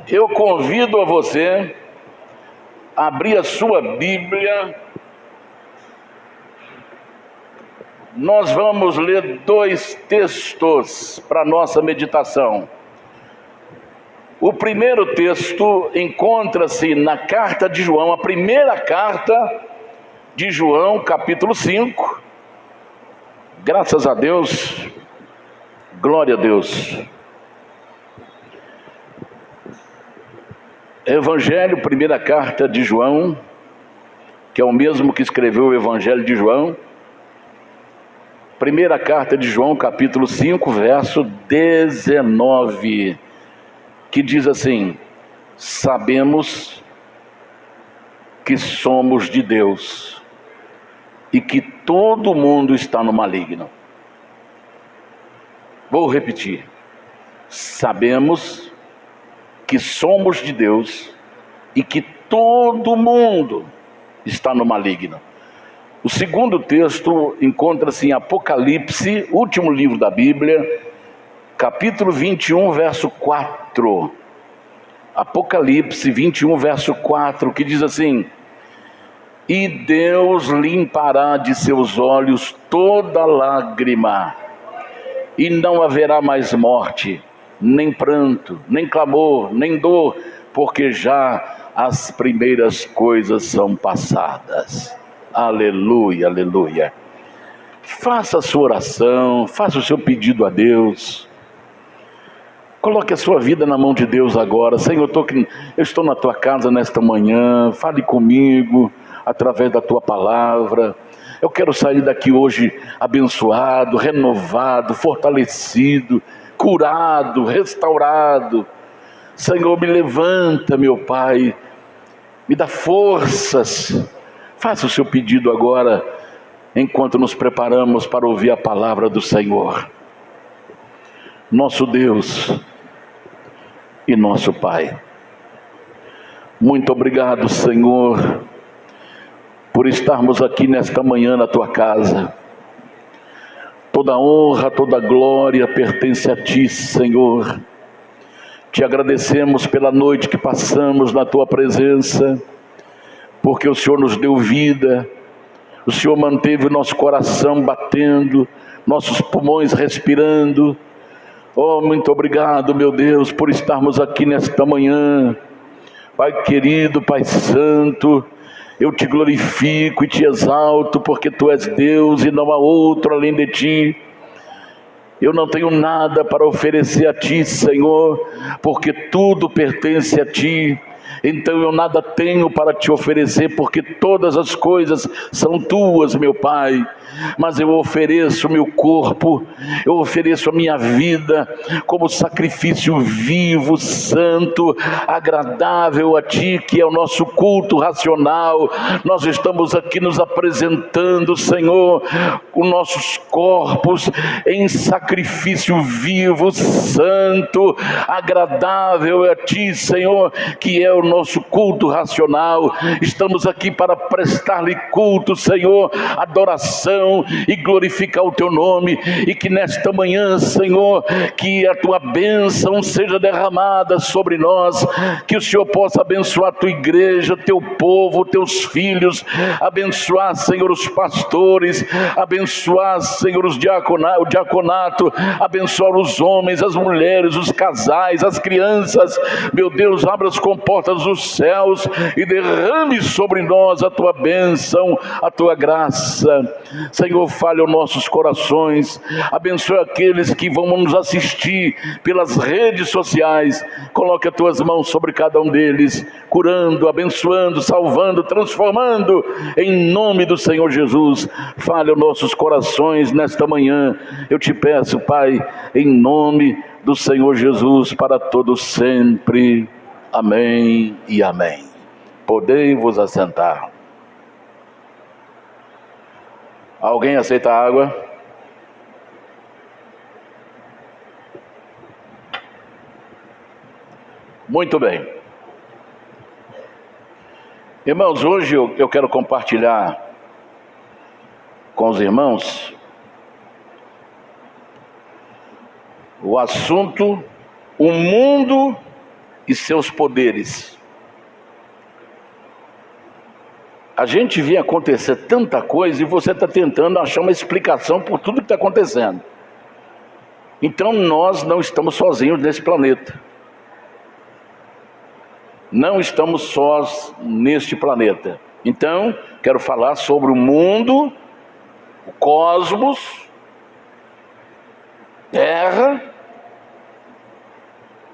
Eu convido a você a abrir a sua Bíblia. Nós vamos ler dois textos para nossa meditação. O primeiro texto encontra-se na carta de João, a primeira carta de João, capítulo 5. Graças a Deus, glória a Deus. Evangelho, primeira carta de João, que é o mesmo que escreveu o Evangelho de João. Primeira carta de João, capítulo 5, verso 19, que diz assim: sabemos que somos de Deus e que todo mundo está no maligno. Vou repetir. Sabemos que somos de Deus e que todo mundo está no maligno. O segundo texto encontra-se em Apocalipse, último livro da Bíblia, capítulo 21, verso 4. Apocalipse 21, verso 4, que diz assim: e Deus limpará de seus olhos toda lágrima, e não haverá mais morte, nem pranto, nem clamor, nem dor, porque já as primeiras coisas são passadas. Aleluia, aleluia. Faça a sua oração, faça o seu pedido a Deus. Coloque a sua vida na mão de Deus agora. Senhor, eu estou na tua casa nesta manhã, fale comigo através da tua palavra. Eu quero sair daqui hoje abençoado, renovado, fortalecido, curado, restaurado. Senhor, me levanta, meu Pai, me dá forças. Faça o seu pedido agora, enquanto nos preparamos para ouvir a palavra do Senhor. Nosso Deus e nosso Pai, muito obrigado, Senhor, por estarmos aqui nesta manhã na tua casa. Toda honra, toda glória pertence a ti, Senhor. Te agradecemos pela noite que passamos na tua presença, porque o Senhor nos deu vida, o Senhor manteve o nosso coração batendo, nossos pulmões respirando. Oh, muito obrigado, meu Deus, por estarmos aqui nesta manhã. Pai querido, Pai santo, eu te glorifico e te exalto, porque tu és Deus e não há outro além de ti. Eu não tenho nada para oferecer a ti, Senhor, porque tudo pertence a ti. Então eu nada tenho para te oferecer, porque todas as coisas são tuas, meu Pai. Mas eu ofereço o meu corpo, eu ofereço a minha vida como sacrifício vivo, santo, agradável a ti, que é o nosso culto racional. Nós estamos aqui nos apresentando, Senhor, os nossos corpos em sacrifício vivo, santo, agradável a ti, Senhor, que é o nosso culto racional. Estamos aqui para prestar-lhe culto, Senhor, adoração e glorificar o teu nome. E que nesta manhã, Senhor, que a tua bênção seja derramada sobre nós, que o Senhor possa abençoar a tua igreja, teu povo, teus filhos, abençoar, Senhor, os pastores, abençoar, Senhor, o diaconato, abençoar os homens, as mulheres, os casais, as crianças. Meu Deus, abra as comportas dos céus e derrame sobre nós a tua bênção, a tua graça. Senhor, fale aos nossos corações, abençoe aqueles que vão nos assistir pelas redes sociais. Coloque as tuas mãos sobre cada um deles, curando, abençoando, salvando, transformando, em nome do Senhor Jesus. Fale aos nossos corações nesta manhã, eu te peço, Pai, em nome do Senhor Jesus, para todos sempre. Amém e amém. Podei vos assentar. Alguém aceita água? Muito bem. Irmãos, hoje eu quero compartilhar com os irmãos o assunto: o mundo e seus poderes. A gente vê acontecer tanta coisa e você está tentando achar uma explicação por tudo que está acontecendo. Então nós não estamos sozinhos nesse planeta. Não estamos sós neste planeta. Então, quero falar sobre o mundo, o cosmos, Terra.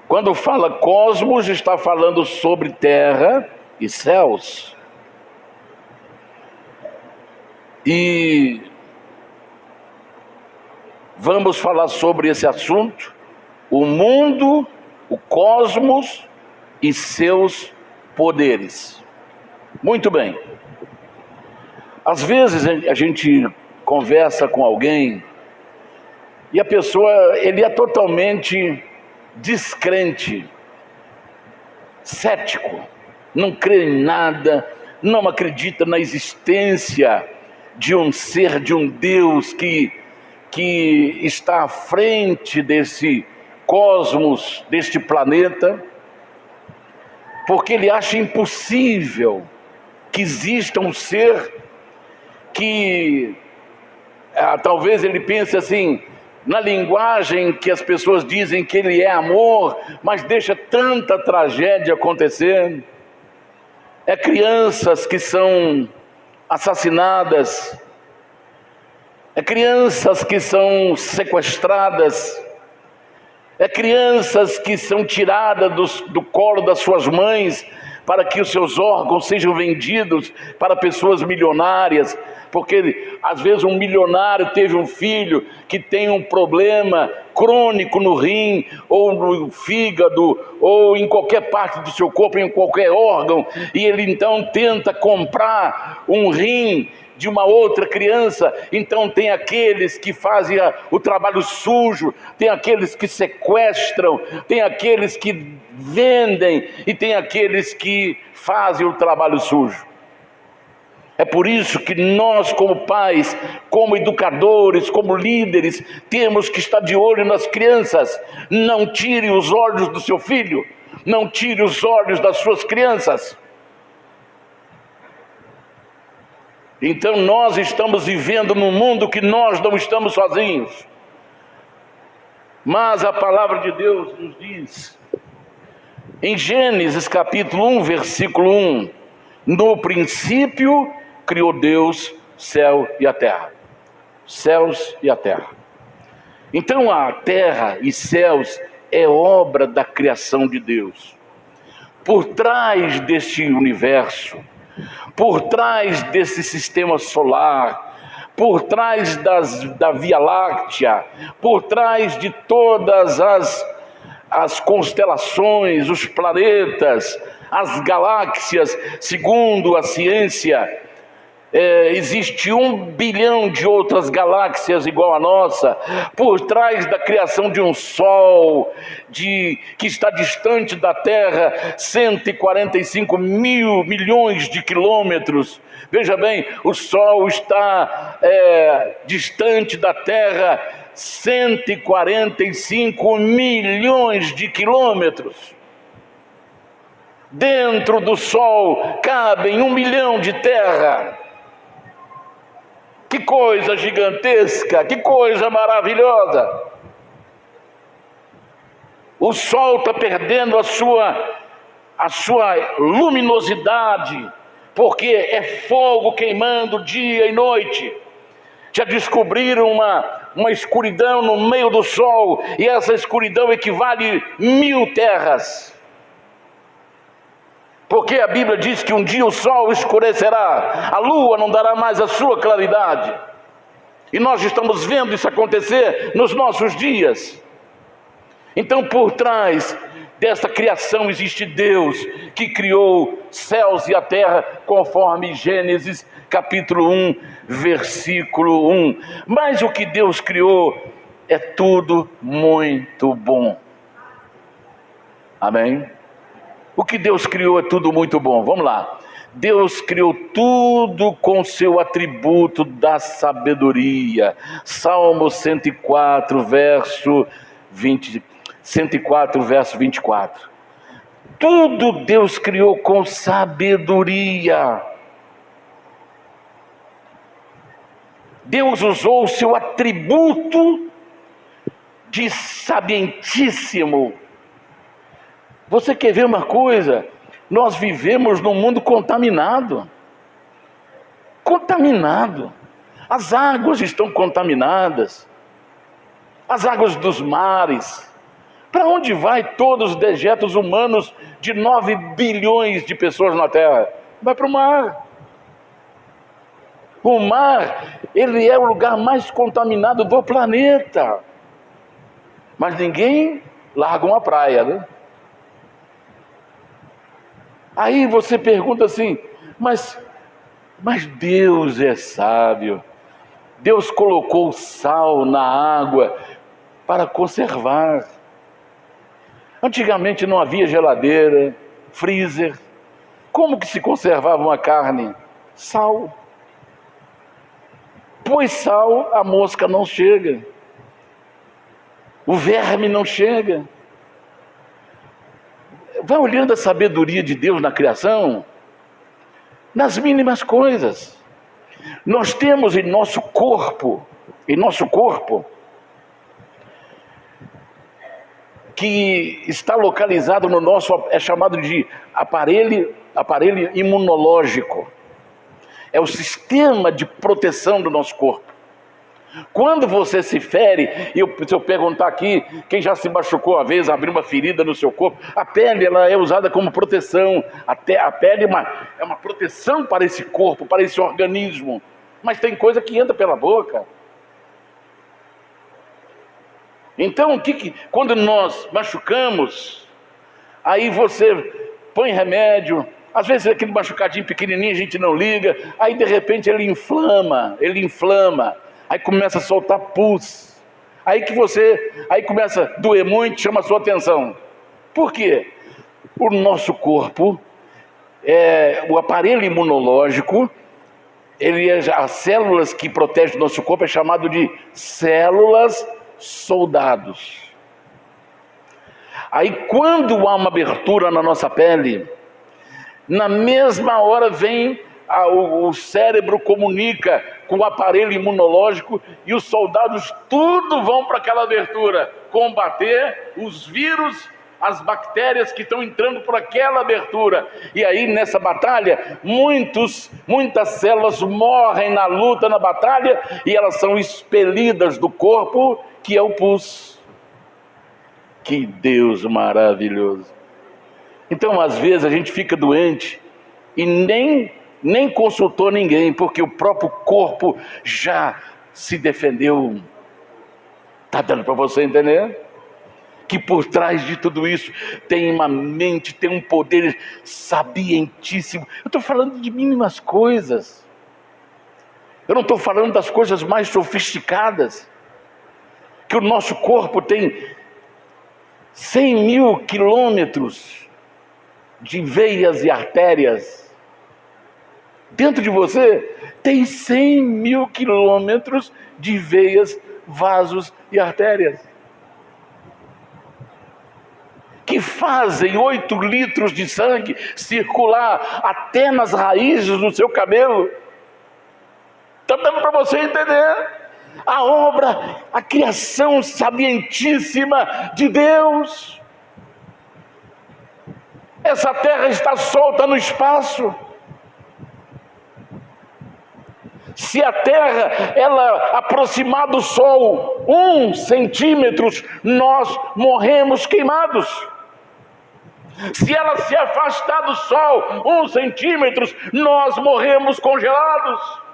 Quando fala cosmos, está falando sobre terra e céus. E vamos falar sobre esse assunto, o mundo, o cosmos e seus poderes. Muito bem. Às vezes a gente conversa com alguém e a pessoa, ele é totalmente descrente, cético, não crê em nada, não acredita na existência de um ser, de um Deus que está à frente desse cosmos, deste planeta, porque ele acha impossível que exista um ser que, talvez ele pense assim, na linguagem que as pessoas dizem que ele é amor, mas deixa tanta tragédia acontecendo. É crianças que são assassinadas, é crianças que são sequestradas, é crianças que são tiradas do colo das suas mães para que os seus órgãos sejam vendidos para pessoas milionárias, porque às vezes um milionário teve um filho que tem um problema crônico no rim, ou no fígado, ou em qualquer parte do seu corpo, em qualquer órgão, e ele então tenta comprar um rim de uma outra criança. Então tem aqueles que fazem o trabalho sujo, tem aqueles que sequestram, tem aqueles que vendem e tem aqueles que fazem o trabalho sujo. É por isso que nós, como pais, como educadores, como líderes, temos que estar de olho nas crianças. Não tire os olhos do seu filho, não tire os olhos das suas crianças. Então nós estamos vivendo num mundo que nós não estamos sozinhos. Mas a palavra de Deus nos diz, em Gênesis capítulo 1, versículo 1, no princípio criou Deus céu e a terra. Céus e a terra. Então a terra e céus é obra da criação de Deus. Por trás deste universo, por trás desse sistema solar, por trás da Via Láctea, por trás de todas as constelações, os planetas, as galáxias, segundo a ciência, existe 1 bilhão de outras galáxias igual a nossa, por trás da criação de um Sol que está distante da Terra 145 mil milhões de quilômetros. Veja bem, o Sol está distante da Terra 145 milhões de quilômetros. Dentro do Sol cabem 1 milhão de terra. Que coisa gigantesca, que coisa maravilhosa. O Sol está perdendo a sua luminosidade, porque é fogo queimando dia e noite. Já descobriram uma escuridão no meio do Sol, e essa escuridão equivale a 1000 terras. Porque a Bíblia diz que um dia o sol escurecerá, a lua não dará mais a sua claridade. E nós estamos vendo isso acontecer nos nossos dias. Então, por trás dessa criação existe Deus, que criou céus e a terra, conforme Gênesis capítulo 1, versículo 1. Mas o que Deus criou é tudo muito bom. Amém? O que Deus criou é tudo muito bom. Vamos lá. Deus criou tudo com seu atributo da sabedoria. Salmo 104, verso 24. Tudo Deus criou com sabedoria. Deus usou o seu atributo de sabientíssimo. Você quer ver uma coisa? Nós vivemos num mundo contaminado. Contaminado. As águas estão contaminadas. As águas dos mares. Para onde vai todos os dejetos humanos de 9 bilhões de pessoas na Terra? Vai para o mar. O mar, ele é o lugar mais contaminado do planeta. Mas ninguém larga uma praia, né? Aí você pergunta assim, mas Deus é sábio. Deus colocou sal na água para conservar. Antigamente não havia geladeira, freezer. Como que se conservava uma carne? Sal. Pois sal, a mosca não chega. O verme não chega. Vai olhando a sabedoria de Deus na criação, nas mínimas coisas. Nós temos em nosso corpo, que está localizado no nosso, é chamado de aparelho imunológico. É o sistema de proteção do nosso corpo. Quando você se fere, se eu perguntar aqui, quem já se machucou uma vez, abriu uma ferida no seu corpo, a pele ela é usada como proteção. A pele é uma proteção para esse corpo, para esse organismo. Mas tem coisa que entra pela boca. Então, quando nós machucamos, aí você põe remédio. Às vezes aquele machucadinho pequenininho a gente não liga, aí de repente ele inflama, aí começa a soltar pus, aí começa a doer muito, chama a sua atenção. Por quê? O nosso corpo, o aparelho imunológico, as células que protegem o nosso corpo é chamado de células soldados. Aí quando há uma abertura na nossa pele, na mesma hora vem o cérebro comunica com o aparelho imunológico e os soldados tudo vão para aquela abertura combater os vírus, as bactérias que estão entrando por aquela abertura. E aí nessa batalha muitas células morrem na luta, na batalha, e elas são expelidas do corpo, que é o pus. Que Deus maravilhoso! Então, às vezes, a gente fica doente e nem consultou ninguém, porque o próprio corpo já se defendeu. Está dando para você entender? Que por trás de tudo isso tem uma mente, tem um poder sabientíssimo. Eu estou falando de mínimas coisas. Eu não estou falando das coisas mais sofisticadas. Que o nosso corpo tem 100 mil quilômetros de veias e artérias. Dentro de você tem 100 mil quilômetros de veias, vasos e artérias, que fazem 8 litros de sangue circular até nas raízes do seu cabelo. Está dando para você entender? A obra, a criação sabientíssima de Deus. Essa terra está solta no espaço. Se a terra, ela aproximar do sol 1 centímetro, nós morremos queimados. Se ela se afastar do sol 1 centímetro, nós morremos congelados.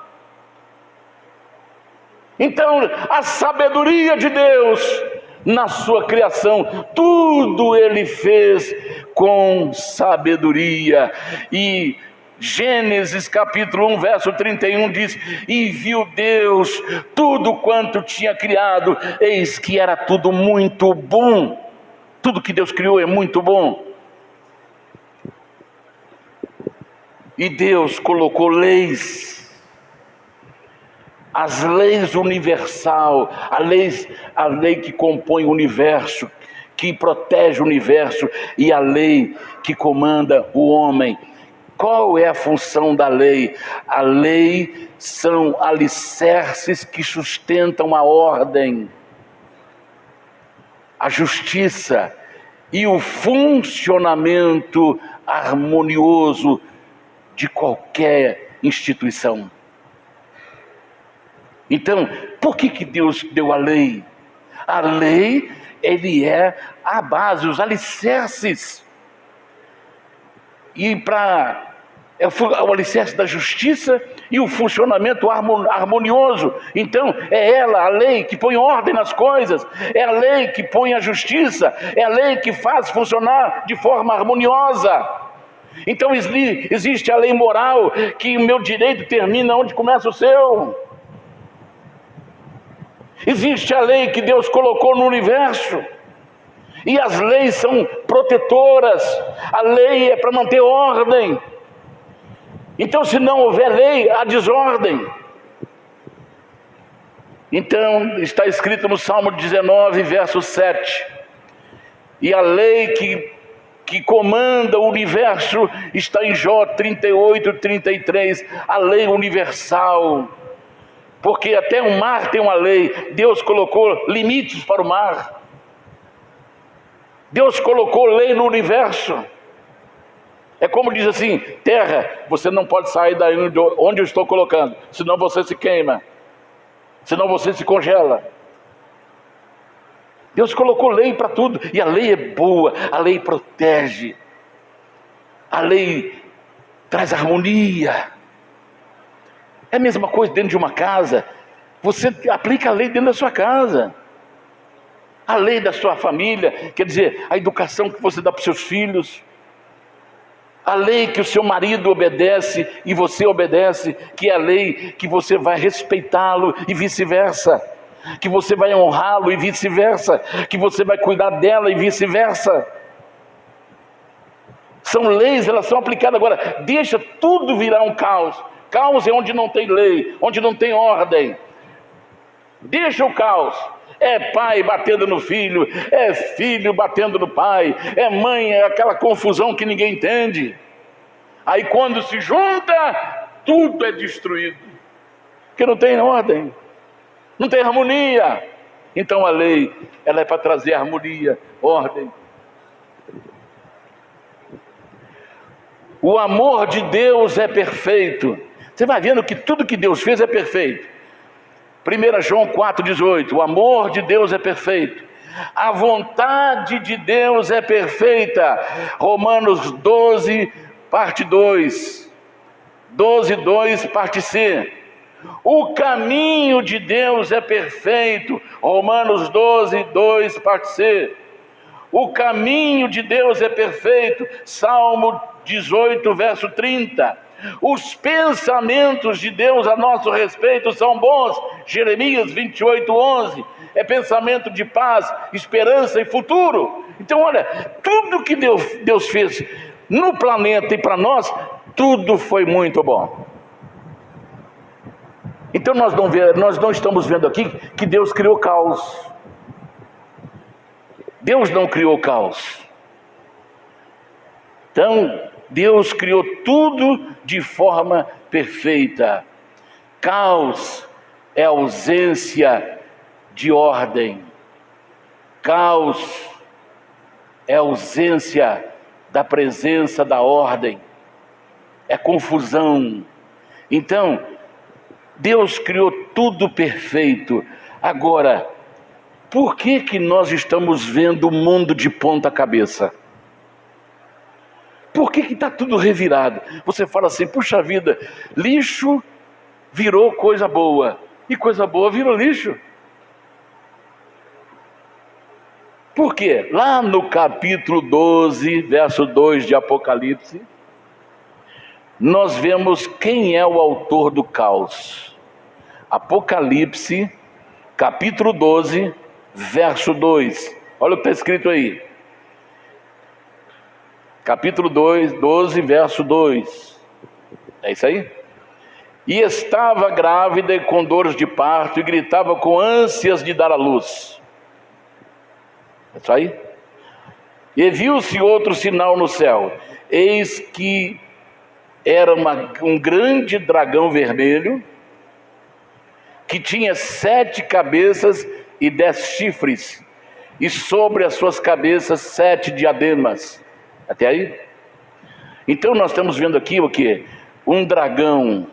Então, a sabedoria de Deus na sua criação, tudo Ele fez com sabedoria. E Gênesis capítulo 1, verso 31 diz: e viu Deus tudo quanto tinha criado, eis que era tudo muito bom. Tudo que Deus criou é muito bom. E Deus colocou leis, as leis universal, a lei que compõe o universo, que protege o universo e a lei que comanda o homem. Qual é a função da lei? A lei são alicerces que sustentam a ordem, a justiça e o funcionamento harmonioso de qualquer instituição. Então, por que Deus deu a lei? A lei, ele é a base, os alicerces. E é o alicerce da justiça e o funcionamento harmonioso. Então, é ela, a lei, que põe ordem nas coisas. É a lei que põe a justiça. É a lei que faz funcionar de forma harmoniosa. Então, existe a lei moral, que o meu direito termina onde começa o seu. Existe a lei que Deus colocou no universo. E as leis são protetoras. A lei é para manter ordem. Então, se não houver lei, há desordem. Então, está escrito no Salmo 19, verso 7. E a lei que comanda o universo está em Jó 38, 33. A lei universal. Porque até o mar tem uma lei. Deus colocou limites para o mar. Deus colocou lei no universo. É como diz assim: terra, você não pode sair daí onde eu estou colocando, senão você se queima, senão você se congela. Deus colocou lei para tudo, e a lei é boa, a lei protege, a lei traz harmonia. É a mesma coisa dentro de uma casa. Você aplica a lei dentro da sua casa, a lei da sua família, quer dizer, a educação que você dá para os seus filhos, a lei que o seu marido obedece e você obedece, que é a lei que você vai respeitá-lo e vice-versa, que você vai honrá-lo e vice-versa, que você vai cuidar dela e vice-versa. São leis, elas são aplicadas. Agora, deixa tudo virar um caos. Caos é onde não tem lei, onde não tem ordem. Deixa o caos. É pai batendo no filho, é filho batendo no pai, é mãe, é aquela confusão que ninguém entende. Aí quando se junta, tudo é destruído, porque não tem ordem, não tem harmonia. Então a lei, ela é para trazer harmonia, ordem. O amor de Deus é perfeito. Você vai vendo que tudo que Deus fez é perfeito. 1 João 4,18, o amor de Deus é perfeito, a vontade de Deus é perfeita. Romanos 12, parte 2, 12:2, parte C. O caminho de Deus é perfeito. Romanos 12:2, parte C. O caminho de Deus é perfeito. Salmo 18, verso 30. Os pensamentos de Deus a nosso respeito são bons. Jeremias 28:11. É pensamento de paz, esperança e futuro. Então olha, tudo que Deus fez no planeta e para nós, tudo foi muito bom. Então nós não estamos vendo aqui que Deus criou caos. Deus não criou caos. Então Deus criou tudo de forma perfeita. Caos é ausência de ordem. Caos é ausência da presença da ordem. É confusão. Então, Deus criou tudo perfeito. Agora, por que nós estamos vendo o mundo de ponta cabeça? Por que está tudo revirado? Você fala assim, puxa vida, lixo virou coisa boa, e coisa boa virou lixo. Por quê? Lá no capítulo 12, verso 2 de Apocalipse, nós vemos quem é o autor do caos. Apocalipse, capítulo 12, verso 2. Olha o que está escrito aí. Capítulo 12, verso 2. É isso aí? E estava grávida e com dores de parto, e gritava com ânsias de dar à luz. É isso aí? E viu-se outro sinal no céu, eis que era um grande dragão vermelho, que tinha 7 cabeças e 10 chifres, e sobre as suas cabeças 7 diademas. Até aí? Então nós estamos vendo aqui o que? Um dragão.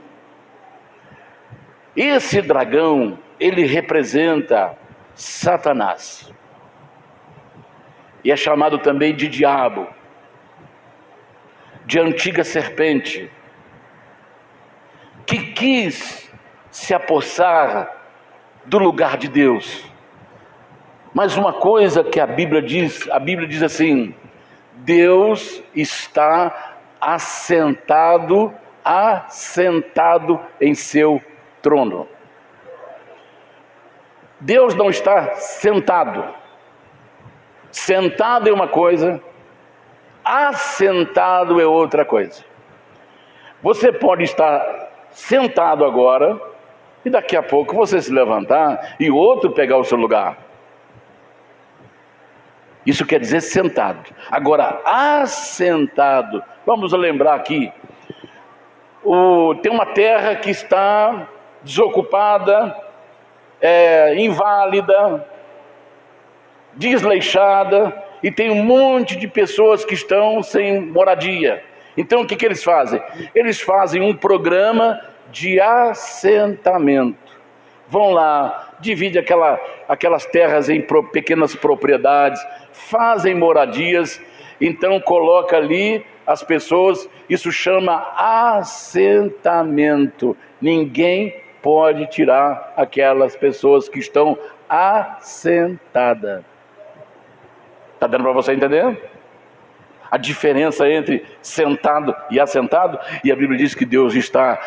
Esse dragão, ele representa Satanás. E é chamado também de diabo, de antiga serpente, que quis se apossar do lugar de Deus. Mas uma coisa que a Bíblia diz assim: Deus está assentado em seu trono. Deus não está sentado. Sentado é uma coisa, assentado é outra coisa. Você pode estar sentado agora e daqui a pouco você se levantar e outro pegar o seu lugar. Isso quer dizer sentado. Agora, assentado, vamos lembrar aqui, tem uma terra que está desocupada, inválida, desleixada, e tem um monte de pessoas que estão sem moradia. Então o que eles fazem? Eles fazem um programa de assentamento. Vão lá, dividem aquelas terras em pequenas propriedades, fazem moradias, então coloca ali as pessoas. Isso chama assentamento. Ninguém pode tirar aquelas pessoas que estão assentadas. Está dando para você entender? A diferença entre sentado e assentado. E a Bíblia diz que Deus está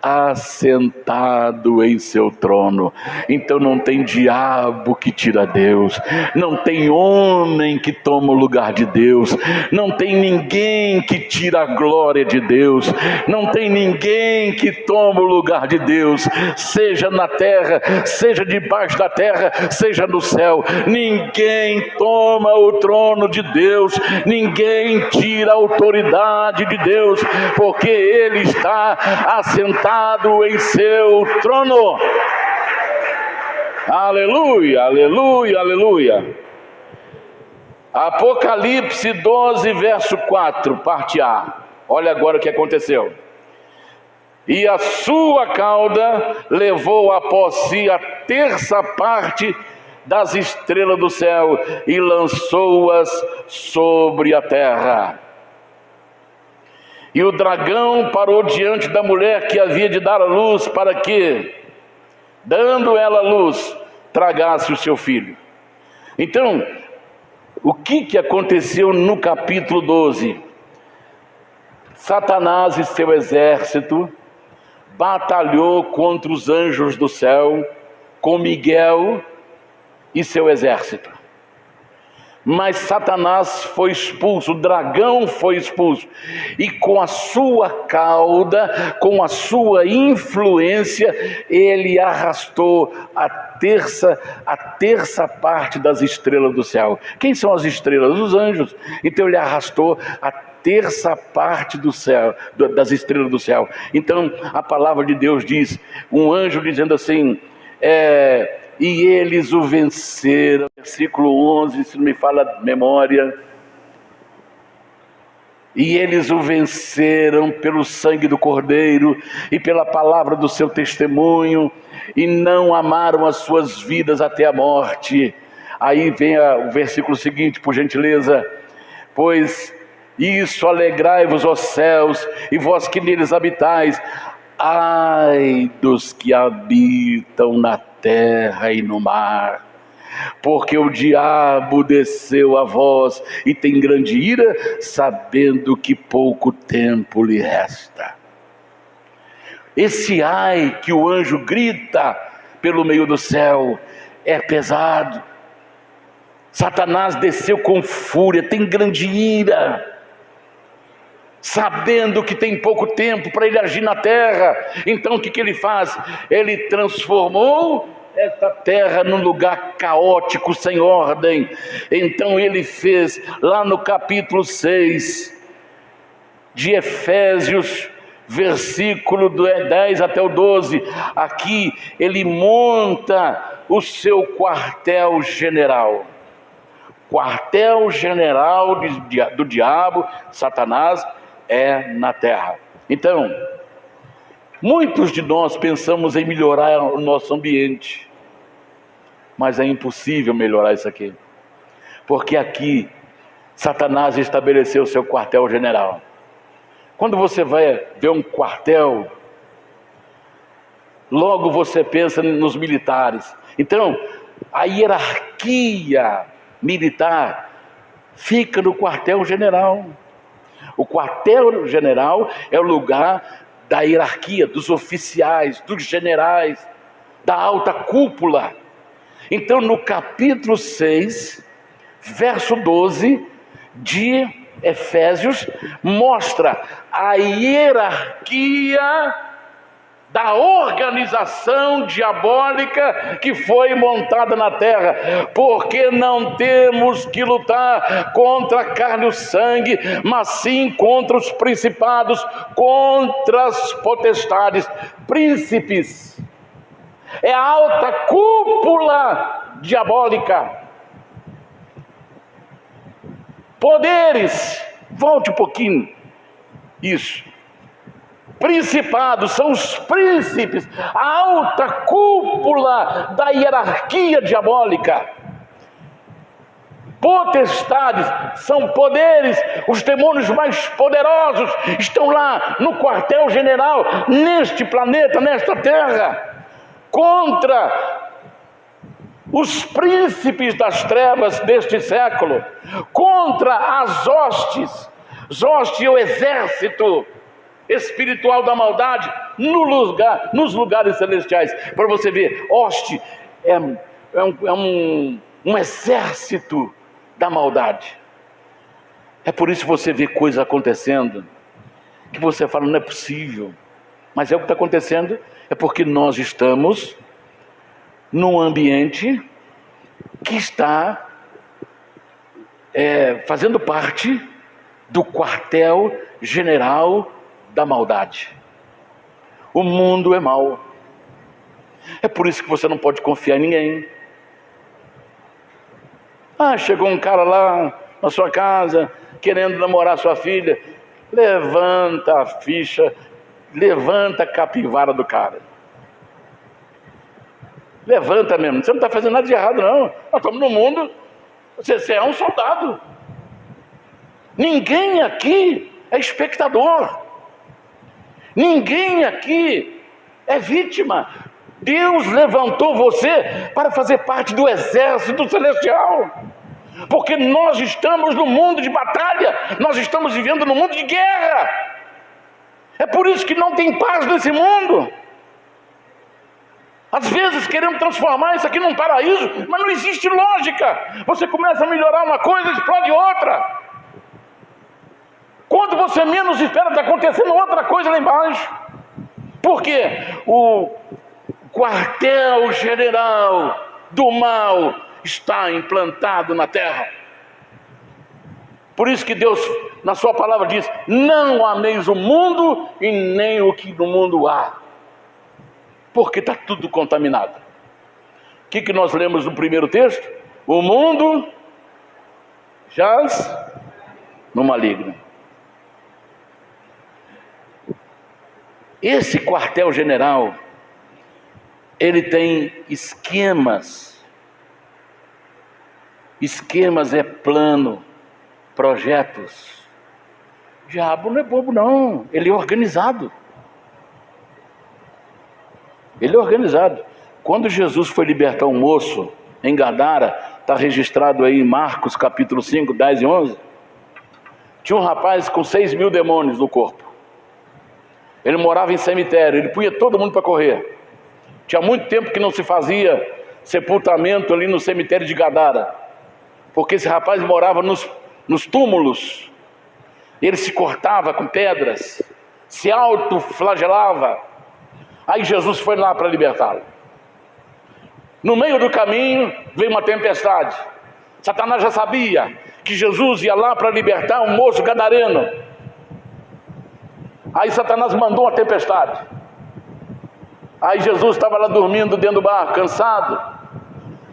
assentado em seu trono. Então não tem diabo que tira Deus, não tem homem que toma o lugar de Deus, não tem ninguém que tira a glória de Deus, não tem ninguém que toma o lugar de Deus, seja na terra, seja debaixo da terra, seja no céu. Ninguém toma o trono de Deus, ninguém tira a autoridade de Deus, porque Ele está assentado em seu trono. Aleluia, aleluia, aleluia. Apocalipse 12, verso 4, parte A. Olha agora o que aconteceu. E a sua cauda levou após si a 1/3 parte das estrelas do céu e lançou-as sobre a terra. E o dragão parou diante da mulher que havia de dar a luz, para que, dando ela a luz, tragasse o seu filho. Então, o que aconteceu no capítulo 12? Satanás e seu exército batalhou contra os anjos do céu, com Miguel e seu exército. Mas Satanás foi expulso, o dragão foi expulso, e com a sua cauda, com a sua influência, ele arrastou a terça parte das estrelas do céu. Quem são as estrelas? Os anjos. Então ele arrastou a 1/3 parte do céu, das estrelas do céu. Então a palavra de Deus diz, um anjo dizendo assim, e eles o venceram, versículo 11, se não me fala a memória. E eles o venceram pelo sangue do Cordeiro e pela palavra do seu testemunho, e não amaram as suas vidas até a morte. Aí vem o versículo seguinte, por gentileza. Pois isso, alegrai-vos, ó céus, e vós que neles habitais. Ai dos que habitam na terra e no mar, porque o diabo desceu a vós e tem grande ira, sabendo que pouco tempo lhe resta. Esse ai que o anjo grita pelo meio do céu é pesado. Satanás desceu com fúria, tem grande ira, sabendo que tem pouco tempo para ele agir na terra. Então o que ele faz? Ele transformou esta terra num lugar caótico, sem ordem. Então ele fez, lá no capítulo 6 de Efésios, versículo 10 até o 12, aqui ele monta o seu quartel-general. Quartel-general do diabo, Satanás, é na terra. Então, muitos de nós pensamos em melhorar o nosso ambiente, mas é impossível melhorar isso aqui, porque aqui Satanás estabeleceu o seu quartel-general. Quando você vai ver um quartel, logo você pensa nos militares. Então, a hierarquia militar fica no quartel-general. O quartel-general é o lugar da hierarquia, dos oficiais, dos generais, da alta cúpula. Então, no capítulo 6, verso 12 de Efésios, mostra a hierarquia da organização diabólica que foi montada na terra, porque não temos que lutar contra a carne e o sangue, mas sim contra os principados, contra as potestades, príncipes, é a alta cúpula diabólica, poderes, volte um pouquinho, isso, principados, são os príncipes, a alta cúpula da hierarquia diabólica. Potestades são poderes, os demônios mais poderosos estão lá no quartel-general, neste planeta, nesta terra, contra os príncipes das trevas deste século, contra as hostes. Hoste é o exército espiritual da maldade nos lugares celestiais. Para você ver, hoste é um exército da maldade. É por isso que você vê coisas acontecendo que você fala, não é possível, mas é o que está acontecendo. É porque nós estamos num ambiente que está fazendo parte do quartel-general da maldade. O mundo é mau. É por isso que você não pode confiar em ninguém. Chegou um cara lá na sua casa querendo namorar sua filha. Levanta a ficha, levanta a capivara do cara. Levanta mesmo, você não está fazendo nada de errado não. Nós estamos no mundo, você é um soldado. Ninguém aqui é espectador. Ninguém aqui é vítima. Deus levantou você para fazer parte do exército celestial. Porque nós estamos no mundo de batalha, nós estamos vivendo no mundo de guerra. É por isso que não tem paz nesse mundo. Às vezes queremos transformar isso aqui num paraíso, mas não existe lógica. Você começa a melhorar uma coisa, explode outra. Quando você menos espera, está acontecendo outra coisa lá embaixo. Por quê? O quartel-general do mal está implantado na terra. Por isso que Deus, na sua palavra, diz: não ameis o mundo e nem o que no mundo há. Porque está tudo contaminado. O que nós lemos no primeiro texto? O mundo jaz no maligno. Esse quartel-general, ele tem esquemas. Esquemas é plano, projetos. O diabo não é bobo não, ele é organizado. Ele é organizado. Quando Jesus foi libertar um moço em Gadara, está registrado aí em Marcos capítulo 5, 10 e 11, tinha um rapaz com 6.000 demônios no corpo. Ele morava em cemitério, ele punha todo mundo para correr. Tinha muito tempo que não se fazia sepultamento ali no cemitério de Gadara, porque esse rapaz morava nos túmulos. Ele se cortava com pedras, se autoflagelava. Aí Jesus foi lá para libertá-lo. No meio do caminho veio uma tempestade. Satanás já sabia que Jesus ia lá para libertar um moço gadareno. Aí Satanás mandou uma tempestade. Aí Jesus estava lá dormindo dentro do barco, cansado.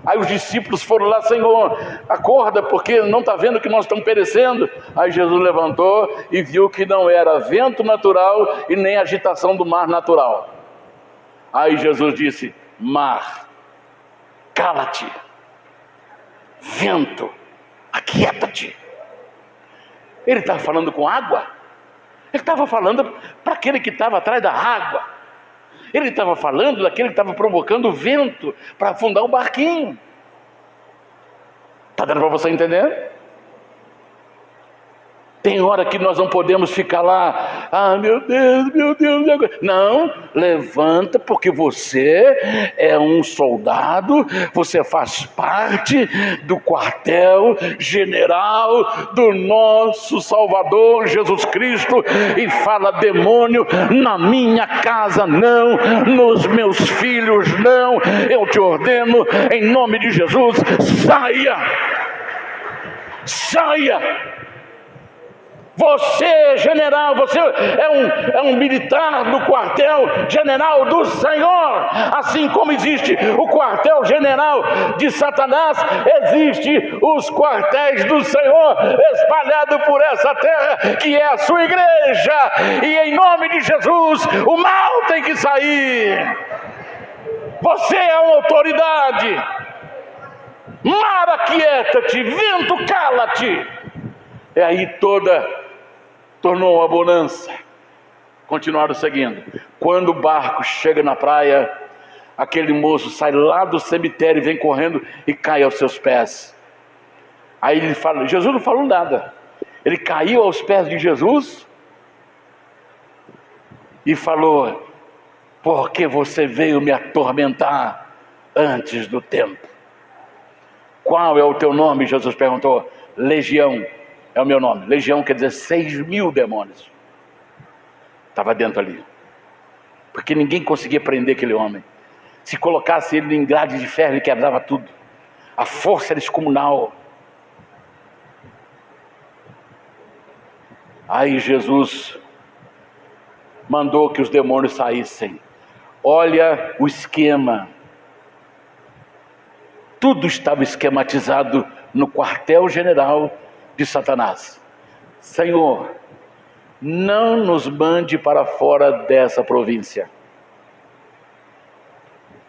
Aí os discípulos foram lá: Senhor, acorda, porque não está vendo que nós estamos perecendo? Aí Jesus levantou e viu que não era vento natural e nem agitação do mar natural. Aí Jesus disse: mar, cala-te. Vento, aquieta-te. Ele estava falando com água? Ele estava falando para aquele que estava atrás da água. Ele estava falando daquele que estava provocando o vento para afundar o barquinho. Está dando para você entender? Tem hora que nós não podemos ficar lá: ah, meu Deus, meu Deus. Não, levanta, porque você é um soldado, você faz parte do quartel general do nosso Salvador Jesus Cristo, e fala: demônio, na minha casa não, nos meus filhos não, eu te ordeno, em nome de Jesus, saia, saia. Você, general, você é um militar do quartel general do Senhor. Assim como existe o quartel general de Satanás, existe os quartéis do Senhor espalhados por essa terra, que é a sua igreja. E em nome de Jesus, o mal tem que sair. Você é uma autoridade. Mar, aquieta-te, vento, cala-te. E aí tornou uma bonança. Continuaram seguindo. Quando o barco chega na praia, aquele moço sai lá do cemitério, vem correndo e cai aos seus pés. Aí ele fala, Jesus não falou nada. Ele caiu aos pés de Jesus e falou: por que você veio me atormentar antes do tempo? Qual é o teu nome? Jesus perguntou. Legião é o meu nome. Legião quer dizer 6.000 demônios. Estava dentro ali. Porque ninguém conseguia prender aquele homem. Se colocasse ele em grade de ferro, ele quebrava tudo. A força era descomunal. Aí Jesus mandou que os demônios saíssem. Olha o esquema. Tudo estava esquematizado no quartel-general de Satanás. Senhor, não nos mande para fora dessa província.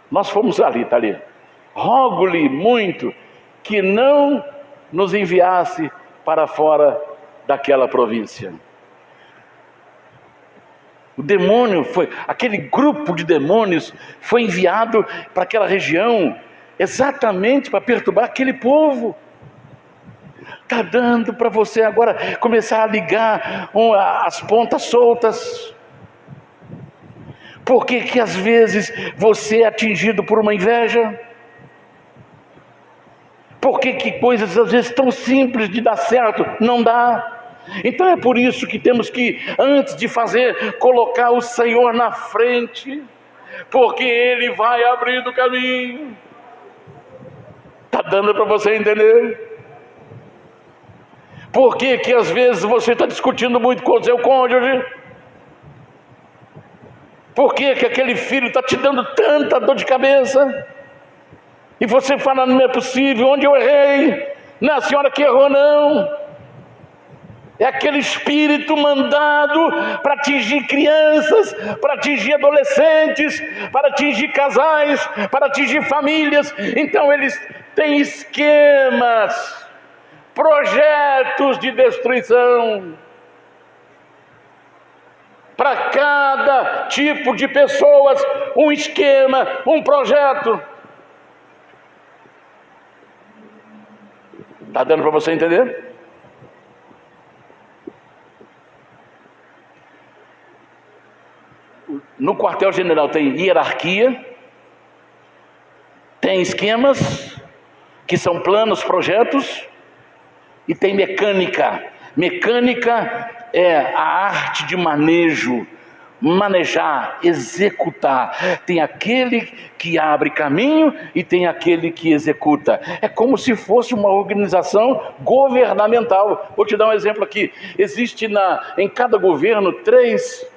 Nós fomos ali, está ali. Rogo-lhe muito que não nos enviasse para fora daquela província. O demônio aquele grupo de demônios foi enviado para aquela região exatamente para perturbar aquele povo. Está dando para você agora começar a ligar as pontas soltas. Por que às vezes você é atingido por uma inveja? Por que coisas às vezes tão simples de dar certo não dá? Então é por isso que temos que, antes de fazer, colocar o Senhor na frente, porque Ele vai abrir o caminho. Está dando para você entender? Por que às vezes você está discutindo muito com o seu cônjuge? Por que aquele filho está te dando tanta dor de cabeça? E você fala: não é possível, onde eu errei? Não é a senhora que errou, não. É aquele espírito mandado para atingir crianças, para atingir adolescentes, para atingir casais, para atingir famílias. Então eles têm esquemas, projetos de destruição para cada tipo de pessoas, um esquema, um projeto. Está dando para você entender? No quartel-general tem hierarquia, tem esquemas, que são planos, projetos, e tem mecânica. Mecânica é a arte de manejo, manejar, executar. Tem aquele que abre caminho e tem aquele que executa. É como se fosse uma organização governamental. Vou te dar um exemplo aqui. Existe em cada governo três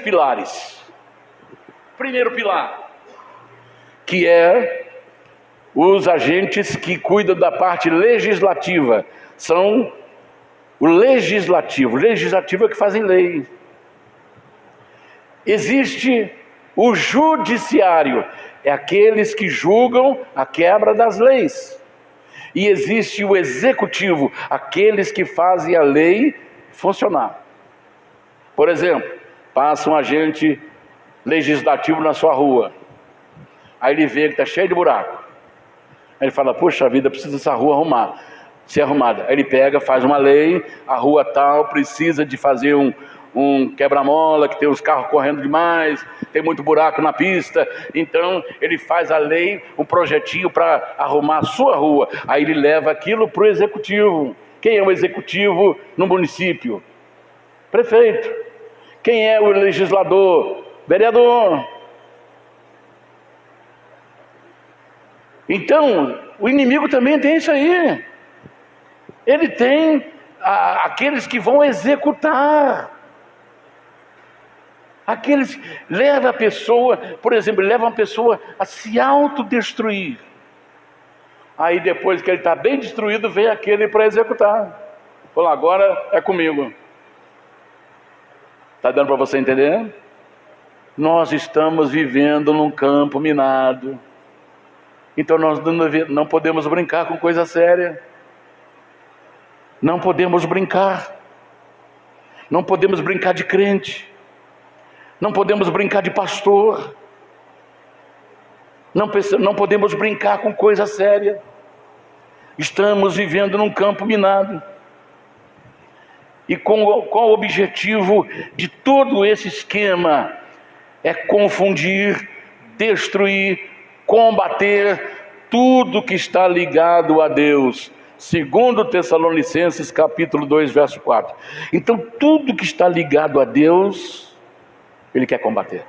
pilares. Primeiro pilar, que é os agentes que cuidam da parte legislativa. São o legislativo. O legislativo é que fazem lei. Existe o judiciário, é aqueles que julgam a quebra das leis. E existe o executivo, aqueles que fazem a lei funcionar. Por exemplo, passa um agente legislativo na sua rua, aí ele vê que está cheio de buraco, aí ele fala: puxa vida, precisa dessa rua ser arrumada. Aí ele pega, faz uma lei, a rua tal precisa de fazer um quebra-mola, que tem os carros correndo demais, tem muito buraco na pista, então ele faz a lei, um projetinho para arrumar a sua rua. Aí ele leva aquilo para o executivo. Quem é o executivo no município? Prefeito. Quem é o legislador? Vereador. Então, o inimigo também tem isso aí. Ele tem aqueles que vão executar. Aqueles levam a pessoa, por exemplo, levam a pessoa a se autodestruir. Aí depois que ele está bem destruído, vem aquele para executar. Fala: agora é comigo. Está dando para você entender? Nós estamos vivendo num campo minado. Então nós não podemos brincar com coisa séria. Não podemos brincar. Não podemos brincar de crente. Não podemos brincar de pastor. Não podemos brincar com coisa séria. Estamos vivendo num campo minado. E qual o objetivo de todo esse esquema? É confundir, destruir, combater tudo que está ligado a Deus. Segundo Tessalonicenses capítulo 2, verso 4. Então tudo que está ligado a Deus, ele quer combater.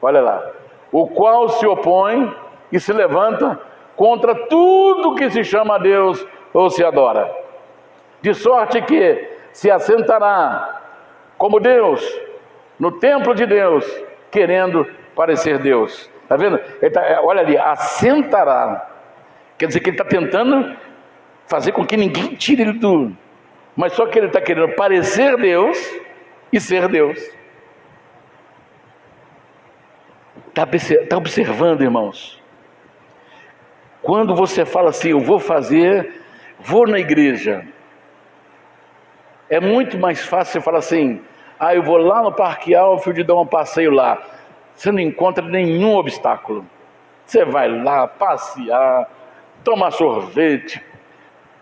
Olha lá: o qual se opõe e se levanta contra tudo que se chama a Deus ou se adora, de sorte que se assentará como Deus no templo de Deus, querendo parecer Deus. Está vendo? Olha ali, assentará. Quer dizer que ele está tentando fazer com que ninguém tire ele do... Mas só que ele está querendo parecer Deus e ser Deus. Está observando, irmãos? Quando você fala assim: eu vou na igreja, é muito mais fácil você falar assim: eu vou lá no Parque Alfield dar um passeio lá. Você não encontra nenhum obstáculo. Você vai lá passear, tomar sorvete,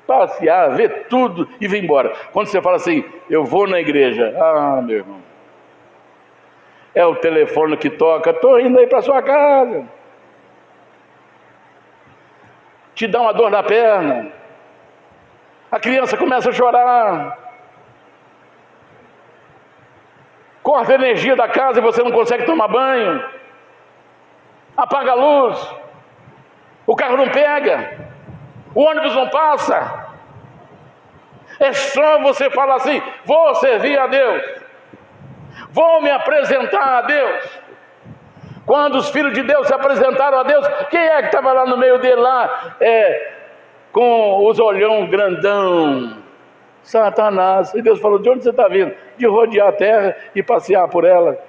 passear, ver tudo e vir embora. Quando você fala assim: eu vou na igreja, meu irmão, é o telefone que toca: estou indo aí para sua casa. Te dá uma dor na perna, a criança começa a chorar, corta a energia da casa e você não consegue tomar banho, apaga a luz, o carro não pega, o ônibus não passa. É só você falar assim: vou servir a Deus, vou me apresentar a Deus. Quando os filhos de Deus se apresentaram a Deus, quem é que estava lá no meio dele lá, com os olhão grandão? Satanás. E Deus falou: de onde você está vindo? De rodear a terra e passear por ela.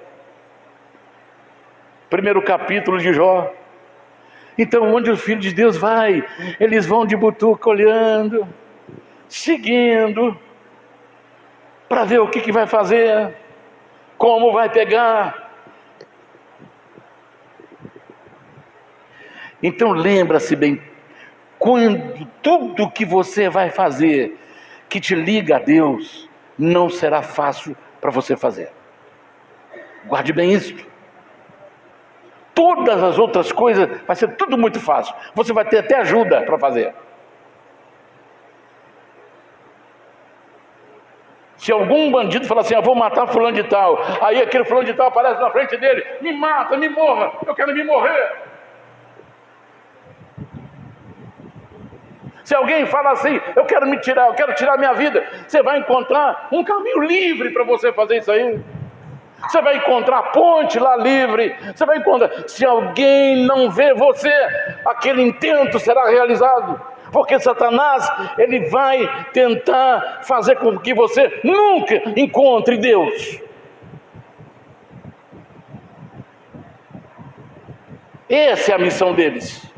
Primeiro capítulo de Jó. Então, onde os filhos de Deus vai, eles vão de butuca olhando, seguindo, para ver o que vai fazer, como vai pegar. Então lembra-se bem, quando tudo que você vai fazer que te liga a Deus, não será fácil para você fazer. Guarde bem isso. Todas as outras coisas vai ser tudo muito fácil. Você vai ter até ajuda para fazer. Se algum bandido falar assim, vou matar fulano de tal, aí aquele fulano de tal aparece na frente dele, me mata, me morra, eu quero me morrer. Se alguém fala assim, eu quero tirar minha vida, você vai encontrar um caminho livre para você fazer isso aí. Você vai encontrar a ponte lá livre, você vai encontrar. Se alguém não vê você, aquele intento será realizado. Porque Satanás, ele vai tentar fazer com que você nunca encontre Deus. Essa é a missão deles.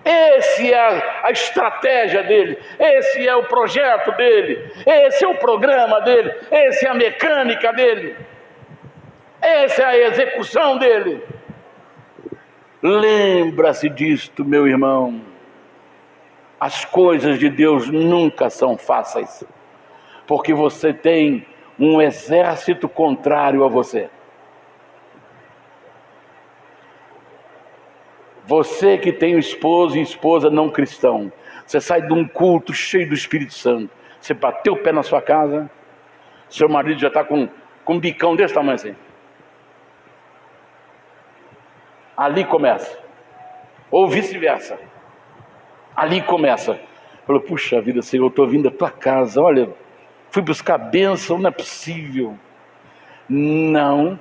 Essa é a estratégia dele. Esse é o projeto dele. Esse é o programa dele. Essa é a mecânica dele. Essa é a execução dele. Lembra-se disto, meu irmão. As coisas de Deus nunca são fáceis, porque você tem um exército contrário a você. Você que tem um esposo e esposa não cristão, você sai de um culto cheio do Espírito Santo, você bateu o pé na sua casa, seu marido já está com um bicão desse tamanho assim. Ali começa, ou vice-versa. Ali começa. Falou, puxa vida, Senhor, eu estou vindo da tua casa, olha, fui buscar bênção, não é possível. Não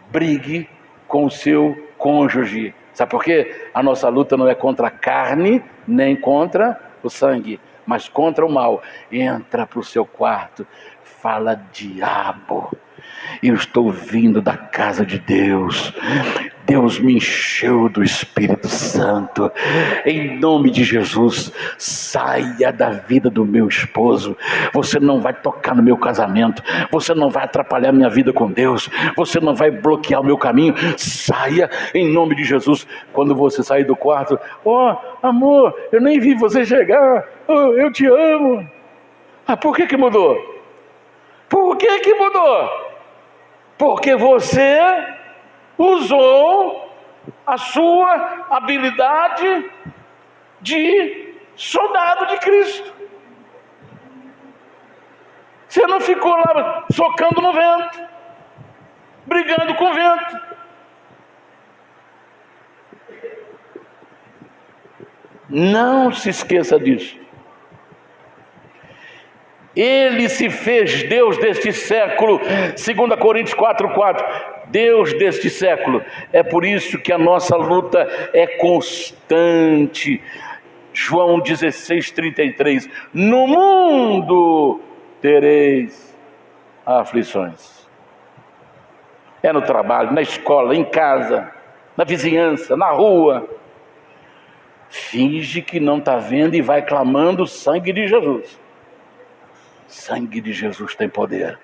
brigue com o seu cônjuge. Sabe por quê? A nossa luta não é contra a carne, nem contra o sangue, mas contra o mal. Entra para o seu quarto, fala, diabo, eu estou vindo da casa de Deus. Deus me encheu do Espírito Santo. Em nome de Jesus, saia da vida do meu esposo. Você não vai tocar no meu casamento. Você não vai atrapalhar minha vida com Deus. Você não vai bloquear o meu caminho. Saia em nome de Jesus. Quando você sair do quarto, amor, eu nem vi você chegar. Eu te amo. Por que mudou? Por que mudou? Porque você usou a sua habilidade de soldado de Cristo. Você não ficou lá socando no vento, brigando com o vento. Não se esqueça disso. Ele se fez Deus deste século, 2 Coríntios 4:4, Deus deste século. É por isso que a nossa luta é constante. João 16:33, no mundo tereis aflições. É no trabalho, na escola, em casa, na vizinhança, na rua. Finge que não está vendo e vai clamando o sangue de Jesus. Sangue de Jesus tem poder.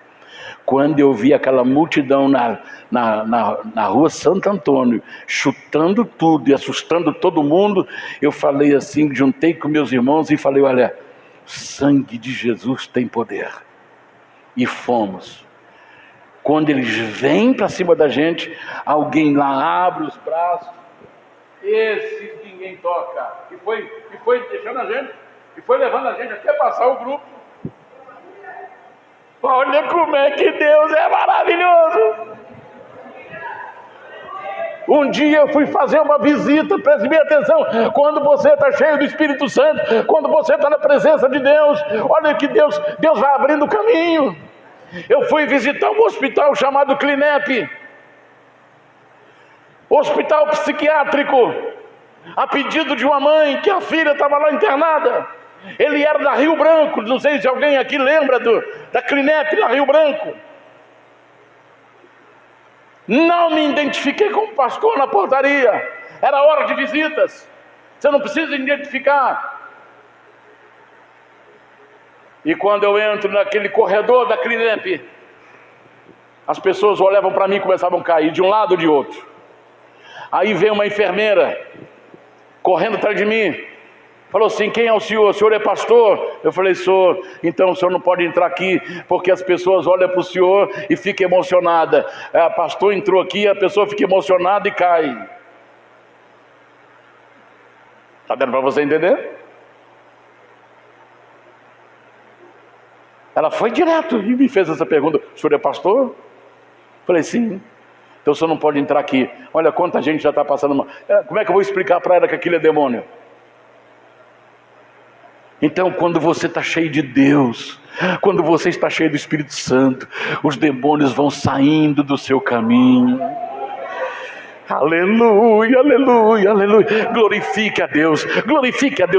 Quando eu vi aquela multidão na rua Santo Antônio, chutando tudo e assustando todo mundo, eu falei assim, juntei com meus irmãos e falei, olha, sangue de Jesus tem poder. E fomos. Quando eles vêm para cima da gente, alguém lá abre os braços, esse ninguém toca. E foi deixando a gente, e foi levando a gente até passar o grupo. Olha como é que Deus é maravilhoso. Um dia eu fui fazer uma visita, preste bem atenção, quando você está cheio do Espírito Santo, quando você está na presença de Deus, olha que Deus vai abrindo o caminho. Eu fui visitar um hospital chamado Clinep, hospital psiquiátrico, a pedido de uma mãe que a filha estava lá internada. Ele era da Rio Branco, não sei se alguém aqui lembra da Clinep na Rio Branco. Não me identifiquei como pastor na portaria, era hora de visitas, você não precisa identificar. E quando eu entro naquele corredor da Clinep, as pessoas olhavam para mim e começavam a cair de um lado ou de outro. Aí veio uma enfermeira correndo atrás de mim, falou assim, quem é o senhor? O senhor é pastor? Eu falei, sou. Então o senhor não pode entrar aqui, porque as pessoas olham para o senhor e ficam emocionadas. O pastor entrou aqui, a pessoa fica emocionada e cai. Está dando para você entender? Ela foi direto e me fez essa pergunta: o senhor é pastor? Falei: sim. Então o senhor não pode entrar aqui. Olha quanta gente já está passando mal. Como é que eu vou explicar para ela que aquilo é demônio? Então, quando você está cheio de Deus, quando você está cheio do Espírito Santo, os demônios vão saindo do seu caminho. Aleluia, aleluia, aleluia. Glorifique a Deus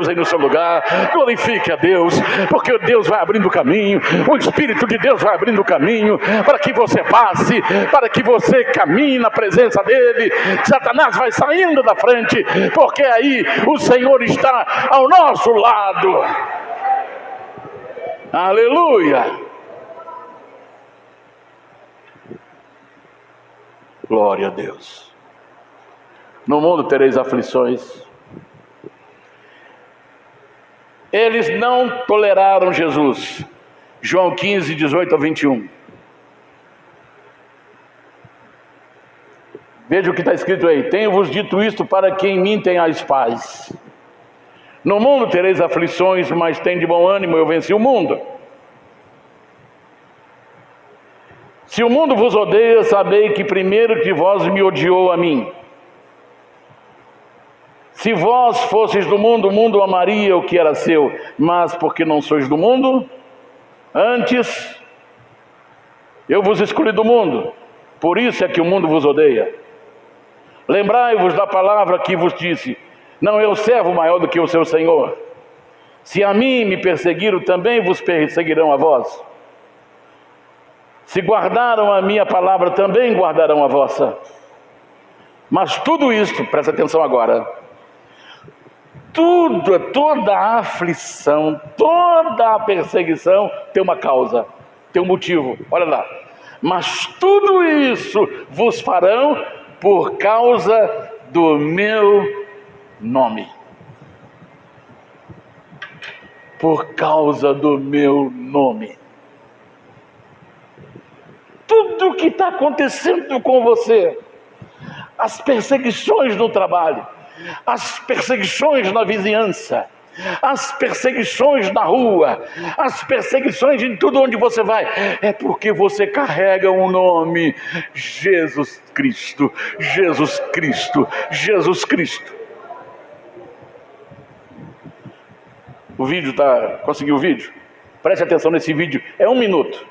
aí no seu lugar. Glorifique a Deus, porque Deus vai abrindo o caminho. O Espírito de Deus vai abrindo o caminho para que você passe, para que você caminhe na presença dele. Satanás vai saindo da frente, porque aí o Senhor está ao nosso lado. Aleluia. Glória a Deus. No mundo tereis aflições. Eles não toleraram Jesus. João 15, 18 a 21. Veja o que está escrito aí: tenho-vos dito isto para que em mim tenhais paz. No mundo tereis aflições, mas tende bom ânimo, eu venci o mundo. Se o mundo vos odeia, sabei que primeiro de vós me odiou a mim. Se vós fosseis do mundo, o mundo amaria o que era seu, mas porque não sois do mundo, antes eu vos escolhi do mundo, por isso é que o mundo vos odeia. Lembrai-vos da palavra que vos disse: não é o servo maior do que o seu senhor. Se a mim me perseguiram, também vos perseguirão a vós. Se guardaram a minha palavra, também guardarão a vossa. Mas tudo isto, presta atenção agora, toda a aflição, toda a perseguição tem uma causa, tem um motivo. Olha lá: mas tudo isso vos farão por causa do meu nome. Por causa do meu nome. Tudo que está acontecendo com você, as perseguições no trabalho, as perseguições na vizinhança, as perseguições na rua, as perseguições em tudo onde você vai, é porque você carrega um nome: Jesus Cristo, Jesus Cristo, Jesus Cristo. O vídeo está... Conseguiu o vídeo? Preste atenção nesse vídeo, é 1 minuto,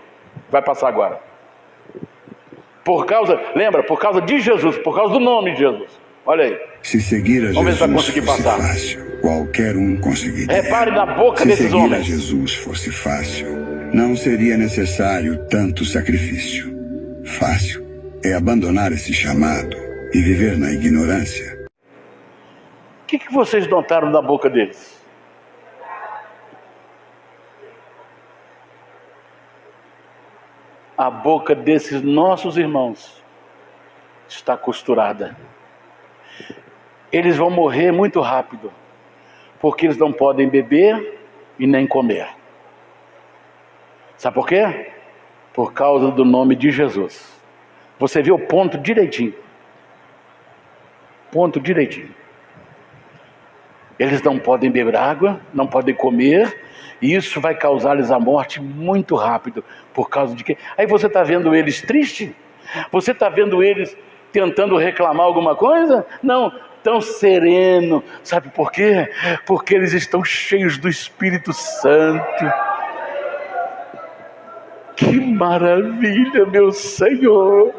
vai passar agora. Por causa, lembra, por causa de Jesus, por causa do nome de Jesus. Olha aí. Se seguir a Vamos ver Jesus se vai conseguir passar. fosse fácil, qualquer um conseguiria. Repare na boca Se desses seguir homens. a Jesus fosse fácil, não seria necessário tanto sacrifício. Fácil é abandonar esse chamado e viver na ignorância. O que vocês notaram na boca deles? A boca desses nossos irmãos está costurada. Eles vão morrer muito rápido, porque eles não podem beber e nem comer. Sabe por quê? Por causa do nome de Jesus. Você viu o ponto direitinho. Ponto direitinho. Eles não podem beber água, não podem comer, e isso vai causar-lhes a morte muito rápido. Por causa de quê? Aí você está vendo eles tristes? Você está vendo eles tentando reclamar alguma coisa? Não, tão sereno. Sabe por quê? Porque eles estão cheios do Espírito Santo. Que maravilha, meu Senhor!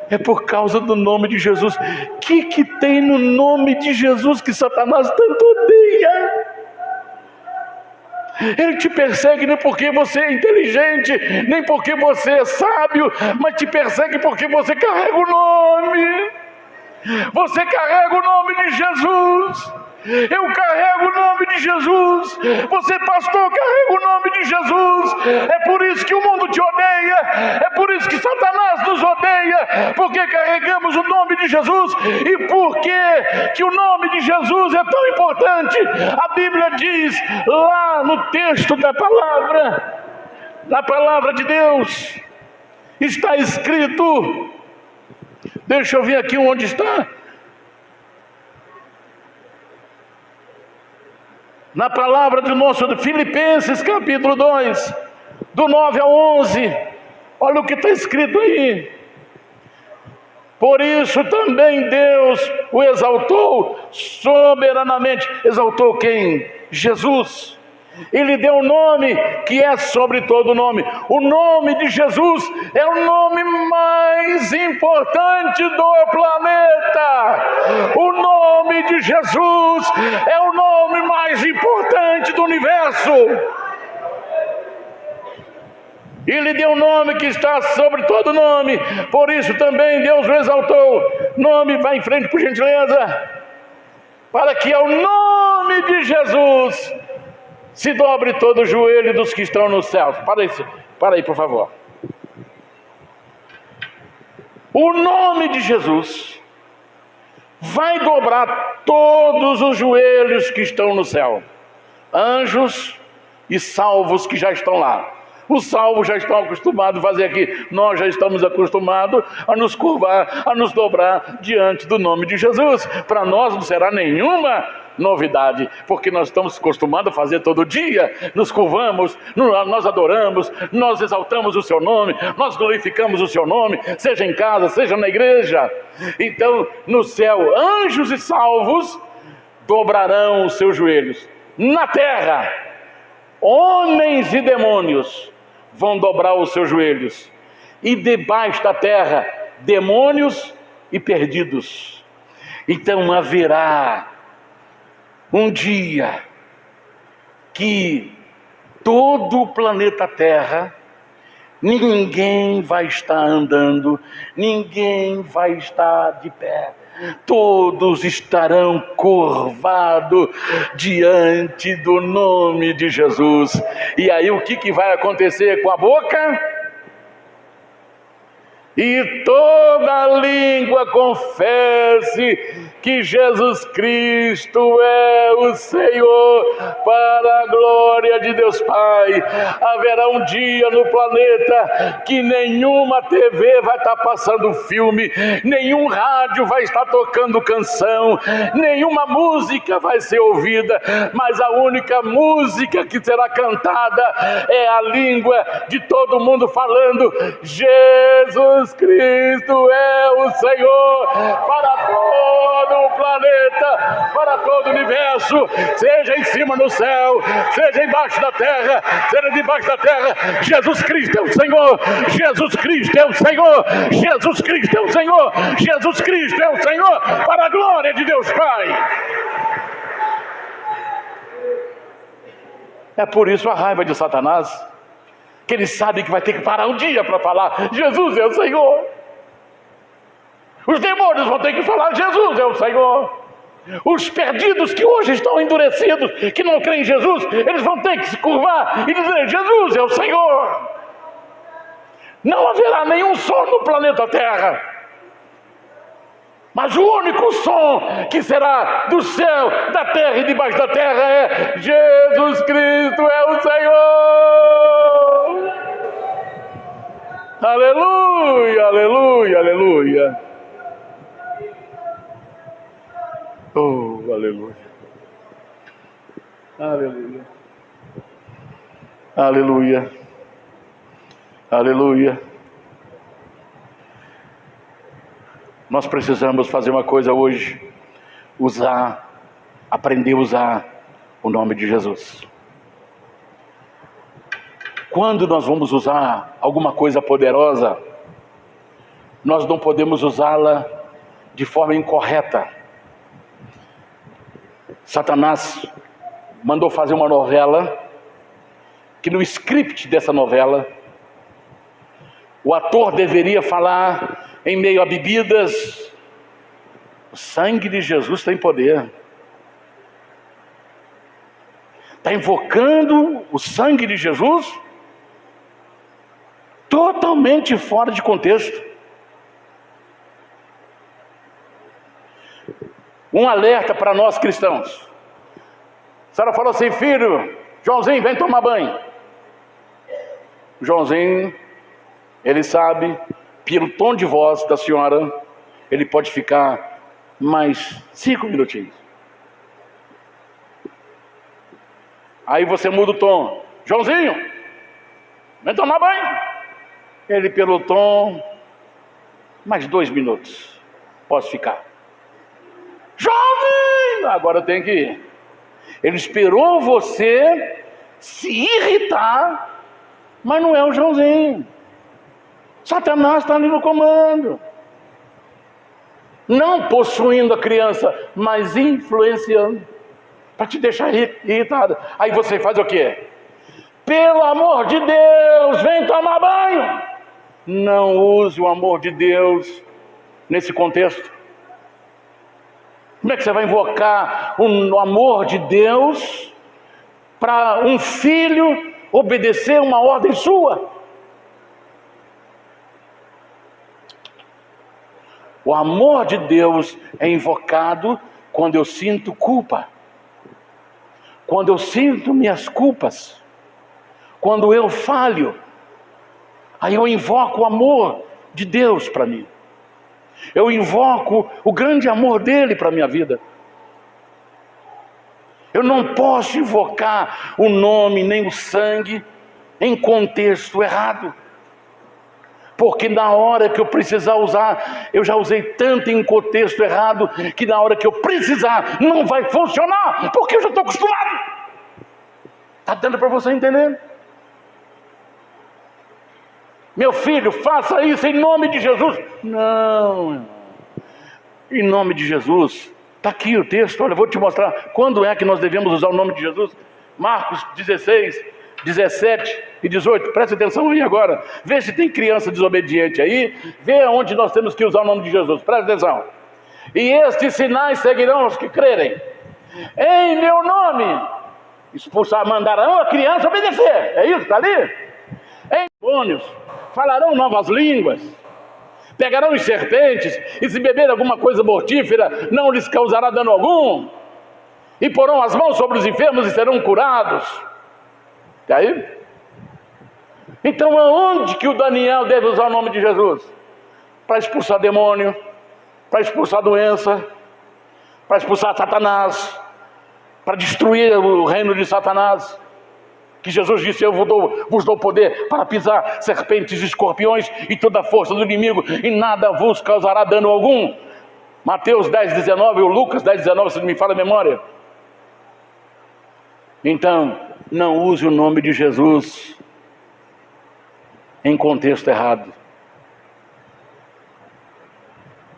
É por causa do nome de Jesus. O que tem no nome de Jesus que Satanás tanto odeia? Ele te persegue nem porque você é inteligente, nem porque você é sábio, mas te persegue porque você carrega o nome. Você carrega o nome de Jesus. Eu carrego o nome de Jesus. Você, pastor, carrega o nome de Jesus. É por isso que o mundo te odeia. É por isso que Satanás nos odeia, porque carregamos o nome de Jesus. E por que o nome de Jesus é tão importante? A Bíblia diz lá no texto da palavra, na palavra de Deus, está escrito, deixa eu ver aqui onde está. Na palavra do nosso Filipenses capítulo 2, do 9 ao 11, olha o que está escrito aí. Por isso também Deus o exaltou soberanamente. Exaltou quem? Jesus. E lhe deu um nome que é sobre todo nome. O nome de Jesus é o nome mais importante do planeta. O nome de Jesus é o nome mais importante do universo. E lhe deu um nome que está sobre todo nome. Por isso também Deus o exaltou. Nome, vai em frente por gentileza. Para que ao nome de Jesus se dobre todo o joelho dos que estão nos céus. Para aí, por favor. O nome de Jesus vai dobrar todos os joelhos que estão no céu. Anjos e salvos que já estão lá. Os salvos já estão acostumados a fazer aqui. Nós já estamos acostumados a nos curvar, a nos dobrar diante do nome de Jesus. Para nós não será nenhuma novidade, porque nós estamos acostumados a fazer todo dia. Nos curvamos, nós adoramos, nós exaltamos o seu nome, nós glorificamos o seu nome, seja em casa, seja na igreja. Então, no céu, anjos e salvos dobrarão os seus joelhos. Na terra, homens e demônios vão dobrar os seus joelhos. E debaixo da terra, demônios e perdidos. Então haverá um dia que todo o planeta Terra, ninguém vai estar andando, ninguém vai estar de pé. Todos estarão curvados diante do nome de Jesus. E aí o que vai acontecer com a boca? E toda língua confesse que Jesus Cristo é o Senhor, para a glória de Deus Pai. Haverá um dia no planeta que nenhuma TV vai estar passando filme, nenhum rádio vai estar tocando canção, nenhuma música vai ser ouvida, mas a única música que será cantada é a língua de todo mundo falando: Jesus Cristo é o Senhor, para todo o planeta, para todo o universo, seja em cima no céu, seja embaixo da terra, seja debaixo da terra. Jesus Cristo é o Senhor, Jesus Cristo é o Senhor, Jesus Cristo é o Senhor, Jesus Cristo é o Senhor, para a glória de Deus Pai. É por isso a raiva de Satanás, que ele sabe que vai ter que parar um dia para falar: Jesus é o Senhor. Os demônios vão ter que falar: Jesus é o Senhor. Os perdidos que hoje estão endurecidos, que não creem em Jesus, eles vão ter que se curvar e dizer: Jesus é o Senhor. Não haverá nenhum som no planeta Terra, mas o único som que será do céu, da terra e debaixo da terra é: Jesus Cristo é o Senhor. Aleluia, aleluia, aleluia. Oh, aleluia. Aleluia. Aleluia. Aleluia. Nós precisamos fazer uma coisa hoje: aprender a usar o nome de Jesus. Quando nós vamos usar alguma coisa poderosa, nós não podemos usá-la de forma incorreta. Satanás mandou fazer uma novela, que no script dessa novela, o ator deveria falar em meio a bebidas: o sangue de Jesus tem poder. Está invocando o sangue de Jesus totalmente fora de contexto. Um alerta para nós cristãos. A senhora falou assim: filho, Joãozinho, vem tomar banho. O Joãozinho, ele sabe, pelo tom de voz da senhora, ele pode ficar mais 5 minutinhos. Aí você muda o tom. Joãozinho, vem tomar banho. Ele pelo tom, mais 2 minutos. Posso ficar? Joãozinho, agora eu tenho que ir. Ele esperou você se irritar, mas não é o Joãozinho. Satanás está ali no comando. Não possuindo a criança, mas influenciando, para te deixar irritada. Aí você faz o quê? Pelo amor de Deus, vem tomar banho. Não use o amor de Deus nesse contexto. Como é que você vai invocar o amor de Deus para um filho obedecer uma ordem sua? O amor de Deus é invocado quando eu sinto culpa, quando eu sinto minhas culpas, quando eu falho. Aí eu invoco o amor de Deus para mim. Eu invoco o grande amor dele para a minha vida. Eu não posso invocar o nome nem o sangue em contexto errado. Porque na hora que eu precisar usar, eu já usei tanto em contexto errado, que na hora que eu precisar, não vai funcionar, porque eu já estou acostumado. Está dando para você entender? Meu filho, faça isso em nome de Jesus. Não, em nome de Jesus. Está aqui o texto, olha, eu vou te mostrar quando é que nós devemos usar o nome de Jesus. Marcos 16, 17 e 18, preste atenção aí agora. Vê se tem criança desobediente aí. Vê onde nós temos que usar o nome de Jesus, preste atenção. E estes sinais seguirão os que crerem. Em meu nome expulsar, mandarão a criança obedecer. É isso, está ali? Em demônios falarão novas línguas, pegarão os serpentes, e se beber alguma coisa mortífera, não lhes causará dano algum, e porão as mãos sobre os enfermos e serão curados. Está aí? Então aonde que o Daniel deve usar o nome de Jesus? Para expulsar demônio, para expulsar doença, para expulsar Satanás, para destruir o reino de Satanás. Que Jesus disse, eu vos dou poder para pisar serpentes e escorpiões e toda a força do inimigo, e nada vos causará dano algum. Mateus 10, 19 ou Lucas 10, 19, se não me falha a memória. Então, não use o nome de Jesus em contexto errado.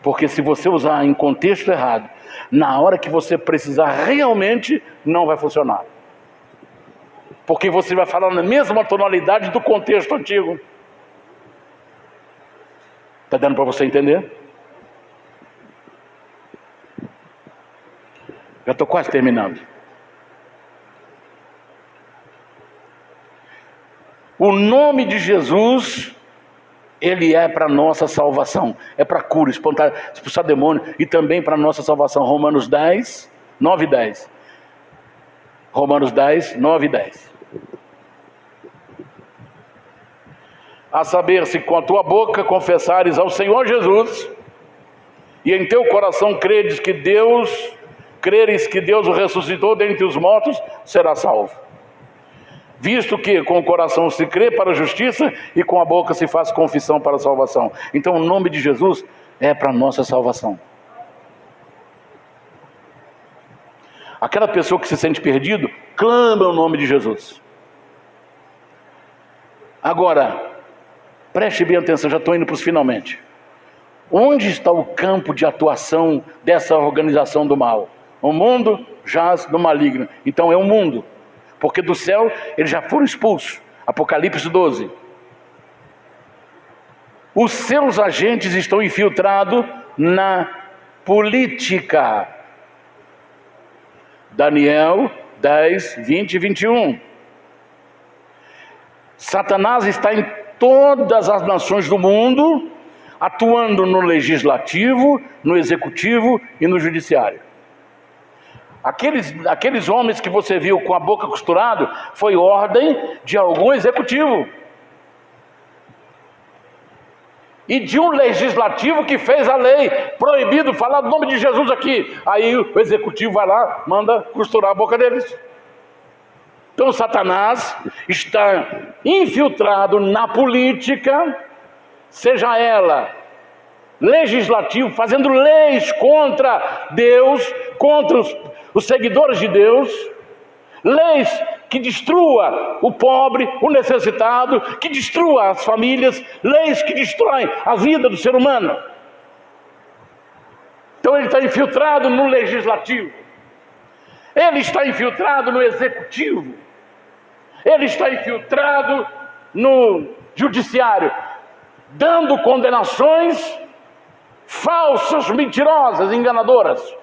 Porque se você usar em contexto errado, na hora que você precisar realmente, não vai funcionar. Porque você vai falar na mesma tonalidade do contexto antigo. Está dando para você entender? Já estou quase terminando. O nome de Jesus, ele é para nossa salvação. É para cura, expulsar demônio e também para nossa salvação. Romanos 10, 9 e 10. Romanos 10, 9 e 10. A saber, se com a tua boca confessares ao Senhor Jesus, e em teu coração creres que Deus o ressuscitou dentre os mortos, será salvo. Visto que com o coração se crê para a justiça, e com a boca se faz confissão para a salvação. Então o nome de Jesus é para a nossa salvação. Aquela pessoa que se sente perdido, clama o nome de Jesus. Agora, preste bem atenção, já estou indo para os finalmente. Onde está o campo de atuação dessa organização do mal? O mundo jaz no maligno. Então é o mundo, porque do céu eles já foram expulsos. Apocalipse 12. Os seus agentes estão infiltrados na política. Daniel 10, 20 e 21. Satanás está em todas as nações do mundo, atuando no legislativo, no executivo e no judiciário. Aqueles homens que você viu com a boca costurada, foi ordem de algum executivo. E de um legislativo que fez a lei, proibido falar do nome de Jesus aqui. Aí o executivo vai lá, manda costurar a boca deles. Então Satanás está infiltrado na política, seja ela legislativo, fazendo leis contra Deus, contra os seguidores de Deus, leis que destrua o pobre, o necessitado, que destrua as famílias, leis que destroem a vida do ser humano. Então ele está infiltrado no legislativo, ele está infiltrado no executivo, ele está infiltrado no judiciário, dando condenações falsas, mentirosas, enganadoras.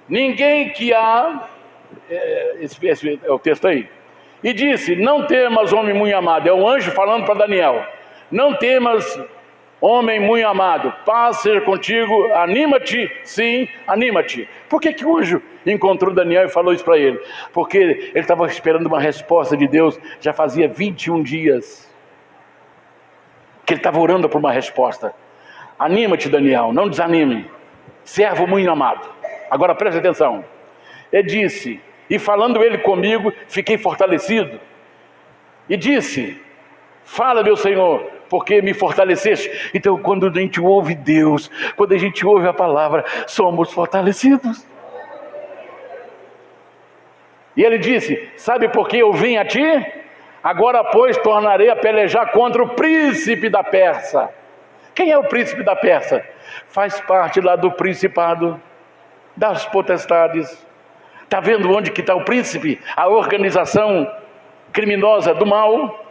Ninguém que há, esse é o texto aí, e disse: não temas, homem muito amado. É o anjo falando para Daniel: não temas, homem muito amado, paz seja contigo, anima-te, sim, anima-te. Por que o anjo encontrou Daniel e falou isso para ele? Porque ele estava esperando uma resposta de Deus, já fazia 21 dias que ele estava orando por uma resposta. Anima-te, Daniel, não desanime, servo muito amado. Agora preste atenção. Ele disse, e falando ele comigo, fiquei fortalecido. E disse: fala, meu Senhor, porque me fortaleceste. Então, quando a gente ouve Deus, quando a gente ouve a palavra, somos fortalecidos. E ele disse: sabe por que eu vim a ti? Agora, pois, tornarei a pelejar contra o príncipe da Pérsia. Quem é o príncipe da Pérsia? Faz parte lá do principado, das potestades. Está vendo onde que está o príncipe? A organização criminosa do mal.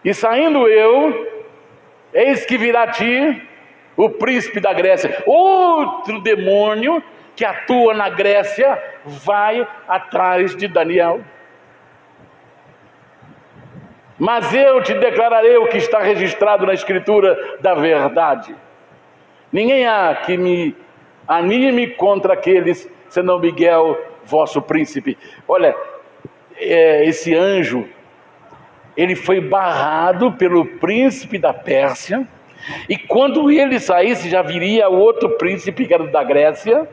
E saindo eu, eis que virá a ti o príncipe da Grécia. Outro demônio que atua na Grécia vai atrás de Daniel. Mas eu te declararei o que está registrado na Escritura da verdade. Ninguém há que me anime contra aqueles, senão Miguel, vosso príncipe. Olha, esse anjo, ele foi barrado pelo príncipe da Pérsia, e quando ele saísse já viria o outro príncipe, que era da Grécia.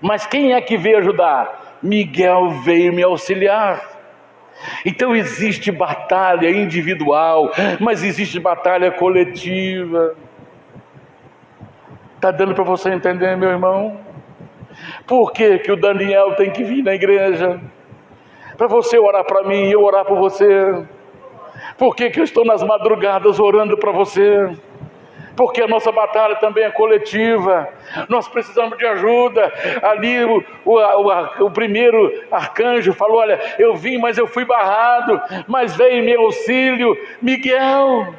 Mas quem é que veio ajudar? Miguel veio me auxiliar. Então existe batalha individual, mas existe batalha coletiva. Está dando para você entender, meu irmão? Por que o Daniel tem que vir na igreja? Para você orar para mim e eu orar por você. Por que eu estou nas madrugadas orando para você? Porque a nossa batalha também é coletiva. Nós precisamos de ajuda. Ali o primeiro arcanjo falou: olha, eu vim, mas eu fui barrado, mas veio em meu auxílio Miguel.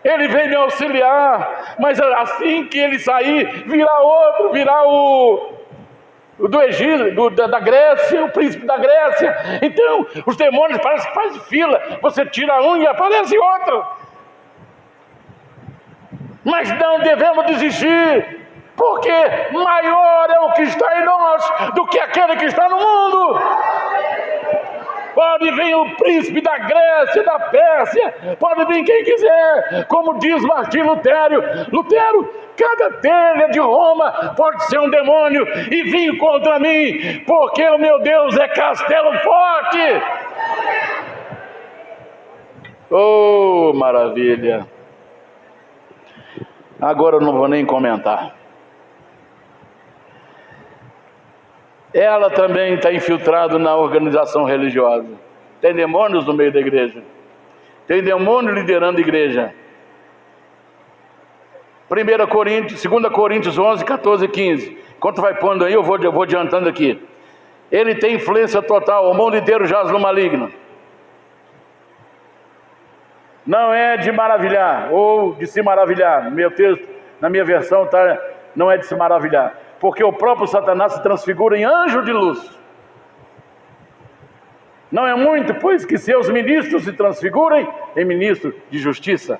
Ele veio me auxiliar, mas assim que ele sair, virá outro, virá o do Egito, da Grécia, o príncipe da Grécia. Então os demônios parecem que fazem fila. Você tira um e aparece outro. Mas não devemos desistir, porque maior é o que está em nós do que aquele que está no mundo. Pode vir o príncipe da Grécia, da Pérsia, pode vir quem quiser, como diz Martim Lutero, cada telha de Roma pode ser um demônio e vir contra mim, porque o meu Deus é castelo forte. Oh, maravilha! Agora eu não vou nem comentar. Ela também está infiltrada na organização religiosa. Tem demônios no meio da igreja. Tem demônio liderando a igreja. 2 Coríntios 11, 14 e 15. Enquanto vai pondo aí, eu vou adiantando aqui. Ele tem influência total, o mundo inteiro jaz no maligno. Não é de maravilhar, ou de se maravilhar. No meu texto, na minha versão, não é de se maravilhar. Porque o próprio Satanás se transfigura em anjo de luz. Não é muito, pois, que seus ministros se transfigurem em ministros de justiça,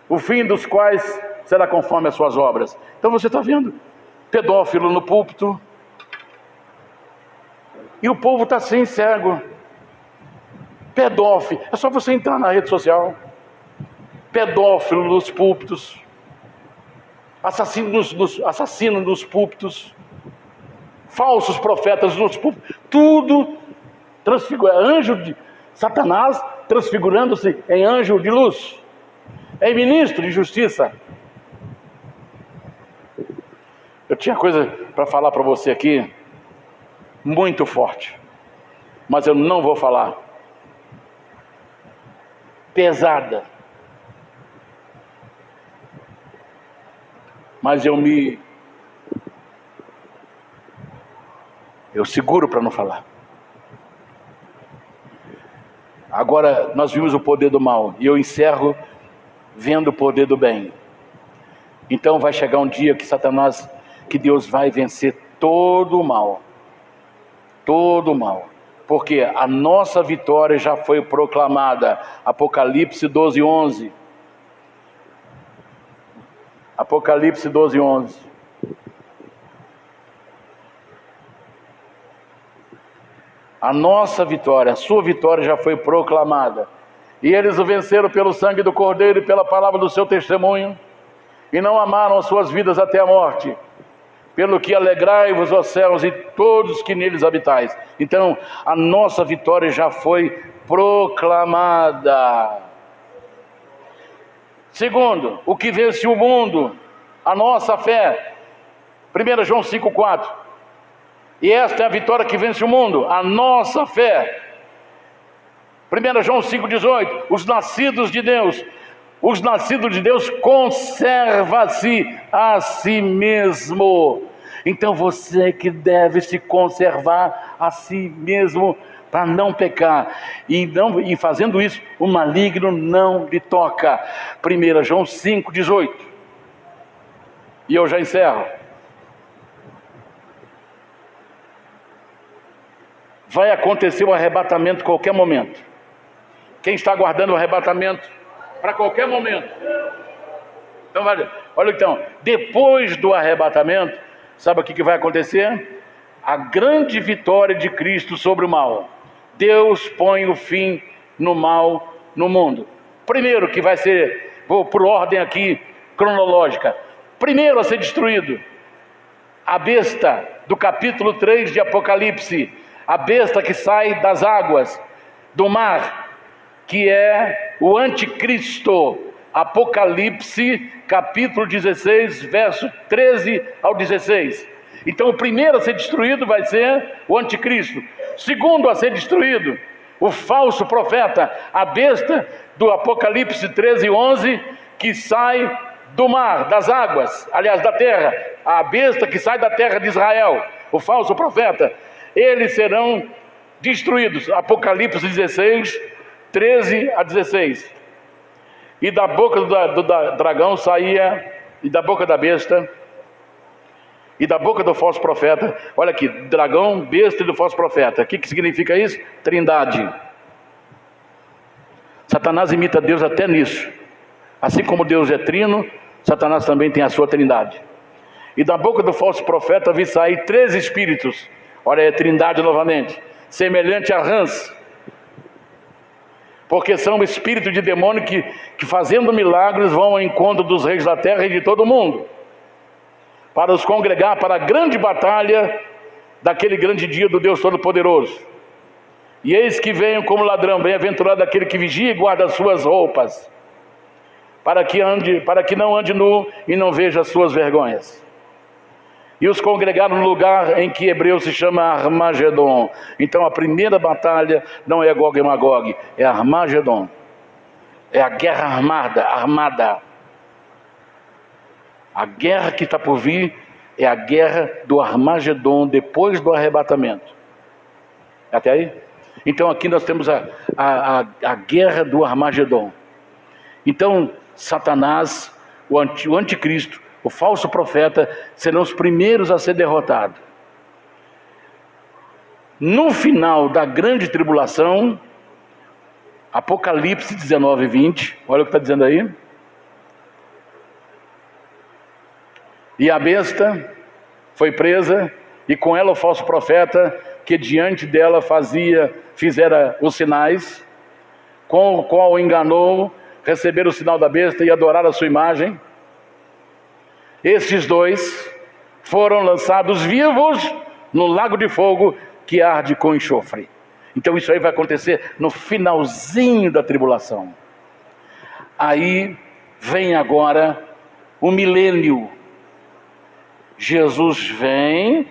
o fim dos quais será conforme as suas obras. Então você está vendo pedófilo no púlpito, e o povo está assim, cego. Pedófilo, é só você entrar na rede social. Pedófilo nos púlpitos, assassino nos púlpitos, falsos profetas nos púlpitos, tudo transfigurado, Satanás transfigurando-se em anjo de luz, em ministro de justiça. Eu tinha coisa para falar para você aqui, muito forte, mas eu não vou falar. Pesada. Mas eu seguro para não falar. Agora nós vimos o poder do mal, e eu encerro vendo o poder do bem. Então vai chegar um dia que Deus vai vencer todo o mal. Todo o mal. Porque a nossa vitória já foi proclamada. Apocalipse 12:11. Apocalipse 12:11. A nossa vitória, a sua vitória já foi proclamada. E eles o venceram pelo sangue do Cordeiro e pela palavra do seu testemunho, e não amaram as suas vidas até a morte. Pelo que alegrai-vos, ó céus, e todos que neles habitais. Então, a nossa vitória já foi proclamada. Segundo, o que vence o mundo, a nossa fé. 1 João 5,4. E esta é a vitória que vence o mundo, a nossa fé. 1 João 5,18. Os nascidos de Deus conserva-se a si mesmo. Então você que deve se conservar a si mesmo para não pecar. E fazendo isso, o maligno não lhe toca. 1 João 5,18. E eu já encerro. Vai acontecer o arrebatamento a qualquer momento. Quem está aguardando o arrebatamento? Para qualquer momento. Então, olha então, depois do arrebatamento, sabe o que vai acontecer? A grande vitória de Cristo sobre o mal. Deus põe o fim no mal no mundo. Primeiro que vai ser, vou por ordem aqui cronológica, primeiro a ser destruído, a besta do capítulo 3 de Apocalipse, a besta que sai das águas, do mar, que é o anticristo. Apocalipse, capítulo 16, verso 13 ao 16. Então o primeiro a ser destruído vai ser o anticristo. Segundo a ser destruído, o falso profeta, a besta do Apocalipse 13:11, que sai do mar, das águas, aliás da terra, a besta que sai da terra de Israel, o falso profeta. Eles serão destruídos. Apocalipse 16, 13 a 16. E da boca do dragão saía, e da boca da besta, e da boca do falso profeta. Olha aqui, dragão, besta e do falso profeta. O que significa isso? Trindade. Satanás imita Deus até nisso. Assim como Deus é trino, Satanás também tem a sua trindade. E da boca do falso profeta vi sair 3 espíritos. Olha, é trindade novamente, semelhante a rãs, porque são espíritos de demônio que fazendo milagres vão ao encontro dos reis da terra e de todo o mundo, para os congregar para a grande batalha daquele grande dia do Deus Todo-Poderoso. E eis que venho como ladrão, bem-aventurado aquele que vigia e guarda as suas roupas, para que não ande nu e não veja as suas vergonhas. E os congregaram no lugar em que hebreu se chama Armagedon. Então a primeira batalha não é Gog e Magog, é Armagedon. É a guerra armada. A guerra que está por vir é a guerra do Armagedon depois do arrebatamento. Até aí? Então aqui nós temos a guerra do Armagedon. Então Satanás, o anticristo, o falso profeta, serão os primeiros a ser derrotados. No final da grande tribulação, Apocalipse 19:20, olha o que está dizendo aí. E a besta foi presa, e com ela o falso profeta, que diante dela fizera os sinais, com o qual enganou, receber o sinal da besta e adorar a sua imagem. Esses 2 foram lançados vivos no lago de fogo que arde com enxofre. Então isso aí vai acontecer no finalzinho da tribulação. Aí vem agora o milênio. Jesus vem,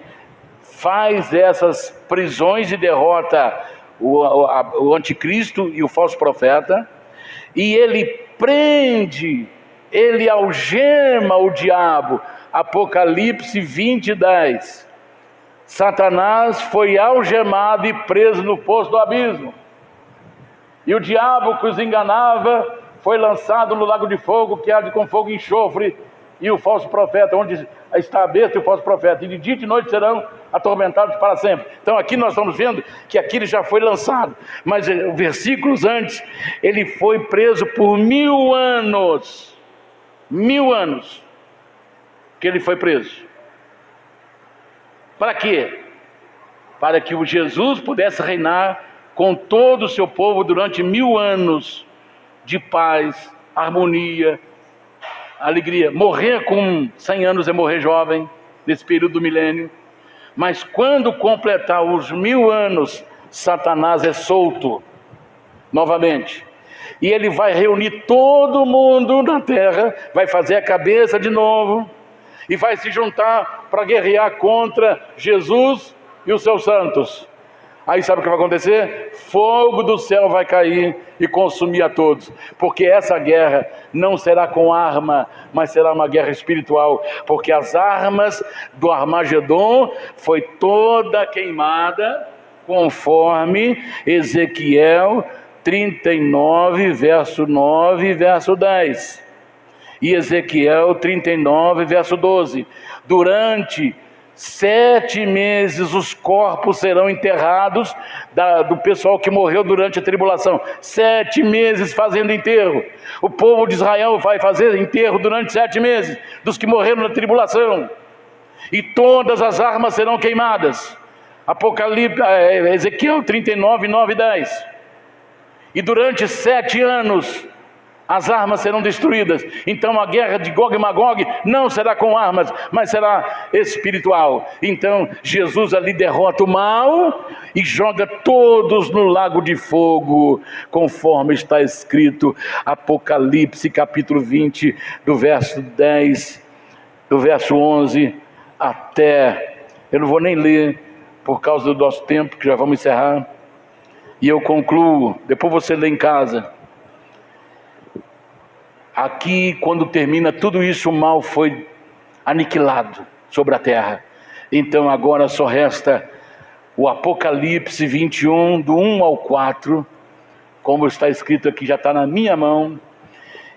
faz essas prisões e derrota o anticristo e o falso profeta, e ele prende, ele algema o diabo. Apocalipse 20:10. Satanás foi algemado e preso no poço do abismo, e o diabo que os enganava foi lançado no lago de fogo que arde com fogo e enxofre, e o falso profeta, onde está a besta e o falso profeta, e de dia e de noite serão atormentados para sempre. Então aqui nós estamos vendo que aqui ele já foi lançado, mas versículos antes, ele foi preso por 1000 anos. 1000 anos que ele foi preso. Para quê? Para que o Jesus pudesse reinar com todo o seu povo durante 1000 anos de paz, harmonia, alegria. Morrer com 100 anos é morrer jovem, nesse período do milênio. Mas quando completar os 1000 anos, Satanás é solto novamente. E ele vai reunir todo mundo na terra, vai fazer a cabeça de novo, e vai se juntar para guerrear contra Jesus e os seus santos. Aí sabe o que vai acontecer? Fogo do céu vai cair e consumir a todos, porque essa guerra não será com arma, mas será uma guerra espiritual, porque as armas do Armagedon foi toda queimada, conforme Ezequiel 39, verso 9 e verso 10. E Ezequiel 39, verso 12. Durante 7 meses os corpos serão enterrados do pessoal que morreu durante a tribulação. 7 meses fazendo enterro. O povo de Israel vai fazer enterro durante 7 meses dos que morreram na tribulação. E todas as armas serão queimadas. Ezequiel 39, 9 e 10. E durante 7 anos as armas serão destruídas. Então a guerra de Gog e Magog não será com armas, mas será espiritual. Então Jesus ali derrota o mal e joga todos no lago de fogo, conforme está escrito, Apocalipse capítulo 20, do verso 10, do verso 11 até... Eu não vou nem ler, por causa do nosso tempo, que já vamos encerrar. E eu concluo, depois você lê em casa. Aqui, quando termina tudo isso, o mal foi aniquilado sobre a terra. Então agora só resta o Apocalipse 21, do 1 ao 4, como está escrito aqui, já está na minha mão.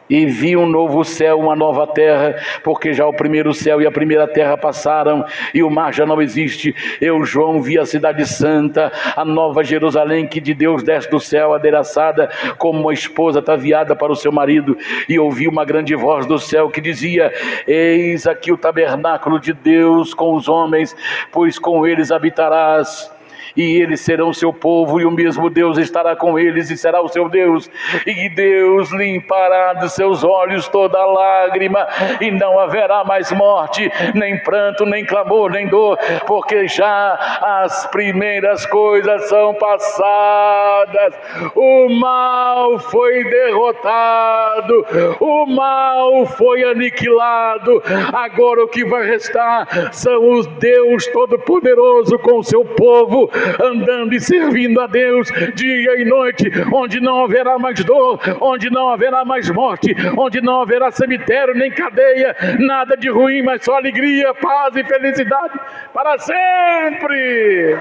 E vi um novo céu, uma nova terra, porque já o primeiro céu e a primeira terra passaram, e o mar já não existe. Eu, João, vi a cidade santa, a nova Jerusalém, que de Deus desce do céu, adereçada como uma esposa ataviada para o seu marido. E ouvi uma grande voz do céu que dizia: eis aqui o tabernáculo de Deus com os homens, pois com eles habitarás. E eles serão seu povo, e o mesmo Deus estará com eles e será o seu Deus. E Deus limpará dos seus olhos toda lágrima, e não haverá mais morte, nem pranto, nem clamor, nem dor, porque já as primeiras coisas são passadas. O mal foi derrotado, o mal foi aniquilado. Agora o que vai restar são os Deus Todo-Poderoso com o seu povo, andando e servindo a Deus dia e noite, onde não haverá mais dor, onde não haverá mais morte, onde não haverá cemitério nem cadeia, nada de ruim, mas só alegria, paz e felicidade para sempre.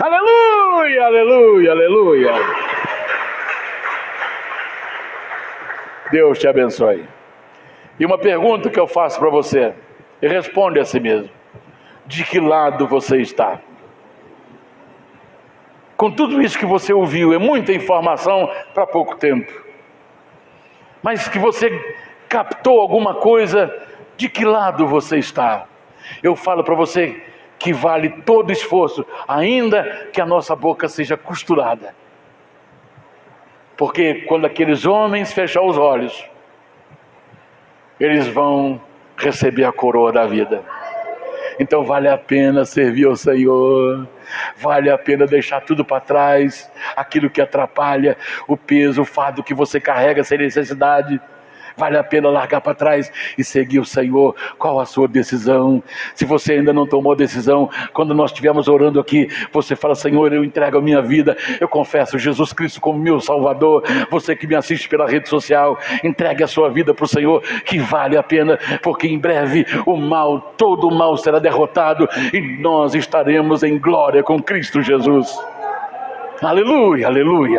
Aleluia, aleluia, aleluia. Deus te abençoe. E uma pergunta que eu faço para você, e responde a si mesmo: de que lado você está? Com tudo isso que você ouviu, é muita informação para pouco tempo, mas que você captou alguma coisa, de que lado você está? Eu falo para você que vale todo esforço, ainda que a nossa boca seja costurada, porque quando aqueles homens fechar os olhos, eles vão receber a coroa da vida. Então vale a pena servir ao Senhor, vale a pena deixar tudo para trás, aquilo que atrapalha, o peso, o fardo que você carrega sem necessidade. Vale a pena largar para trás e seguir o Senhor. Qual a sua decisão? Se você ainda não tomou decisão, quando nós estivermos orando aqui, você fala: Senhor, eu entrego a minha vida, eu confesso Jesus Cristo como meu Salvador. Você que me assiste pela rede social, entregue a sua vida para o Senhor, que vale a pena, porque em breve o mal, todo o mal será derrotado e nós estaremos em glória com Cristo Jesus. Aleluia, aleluia.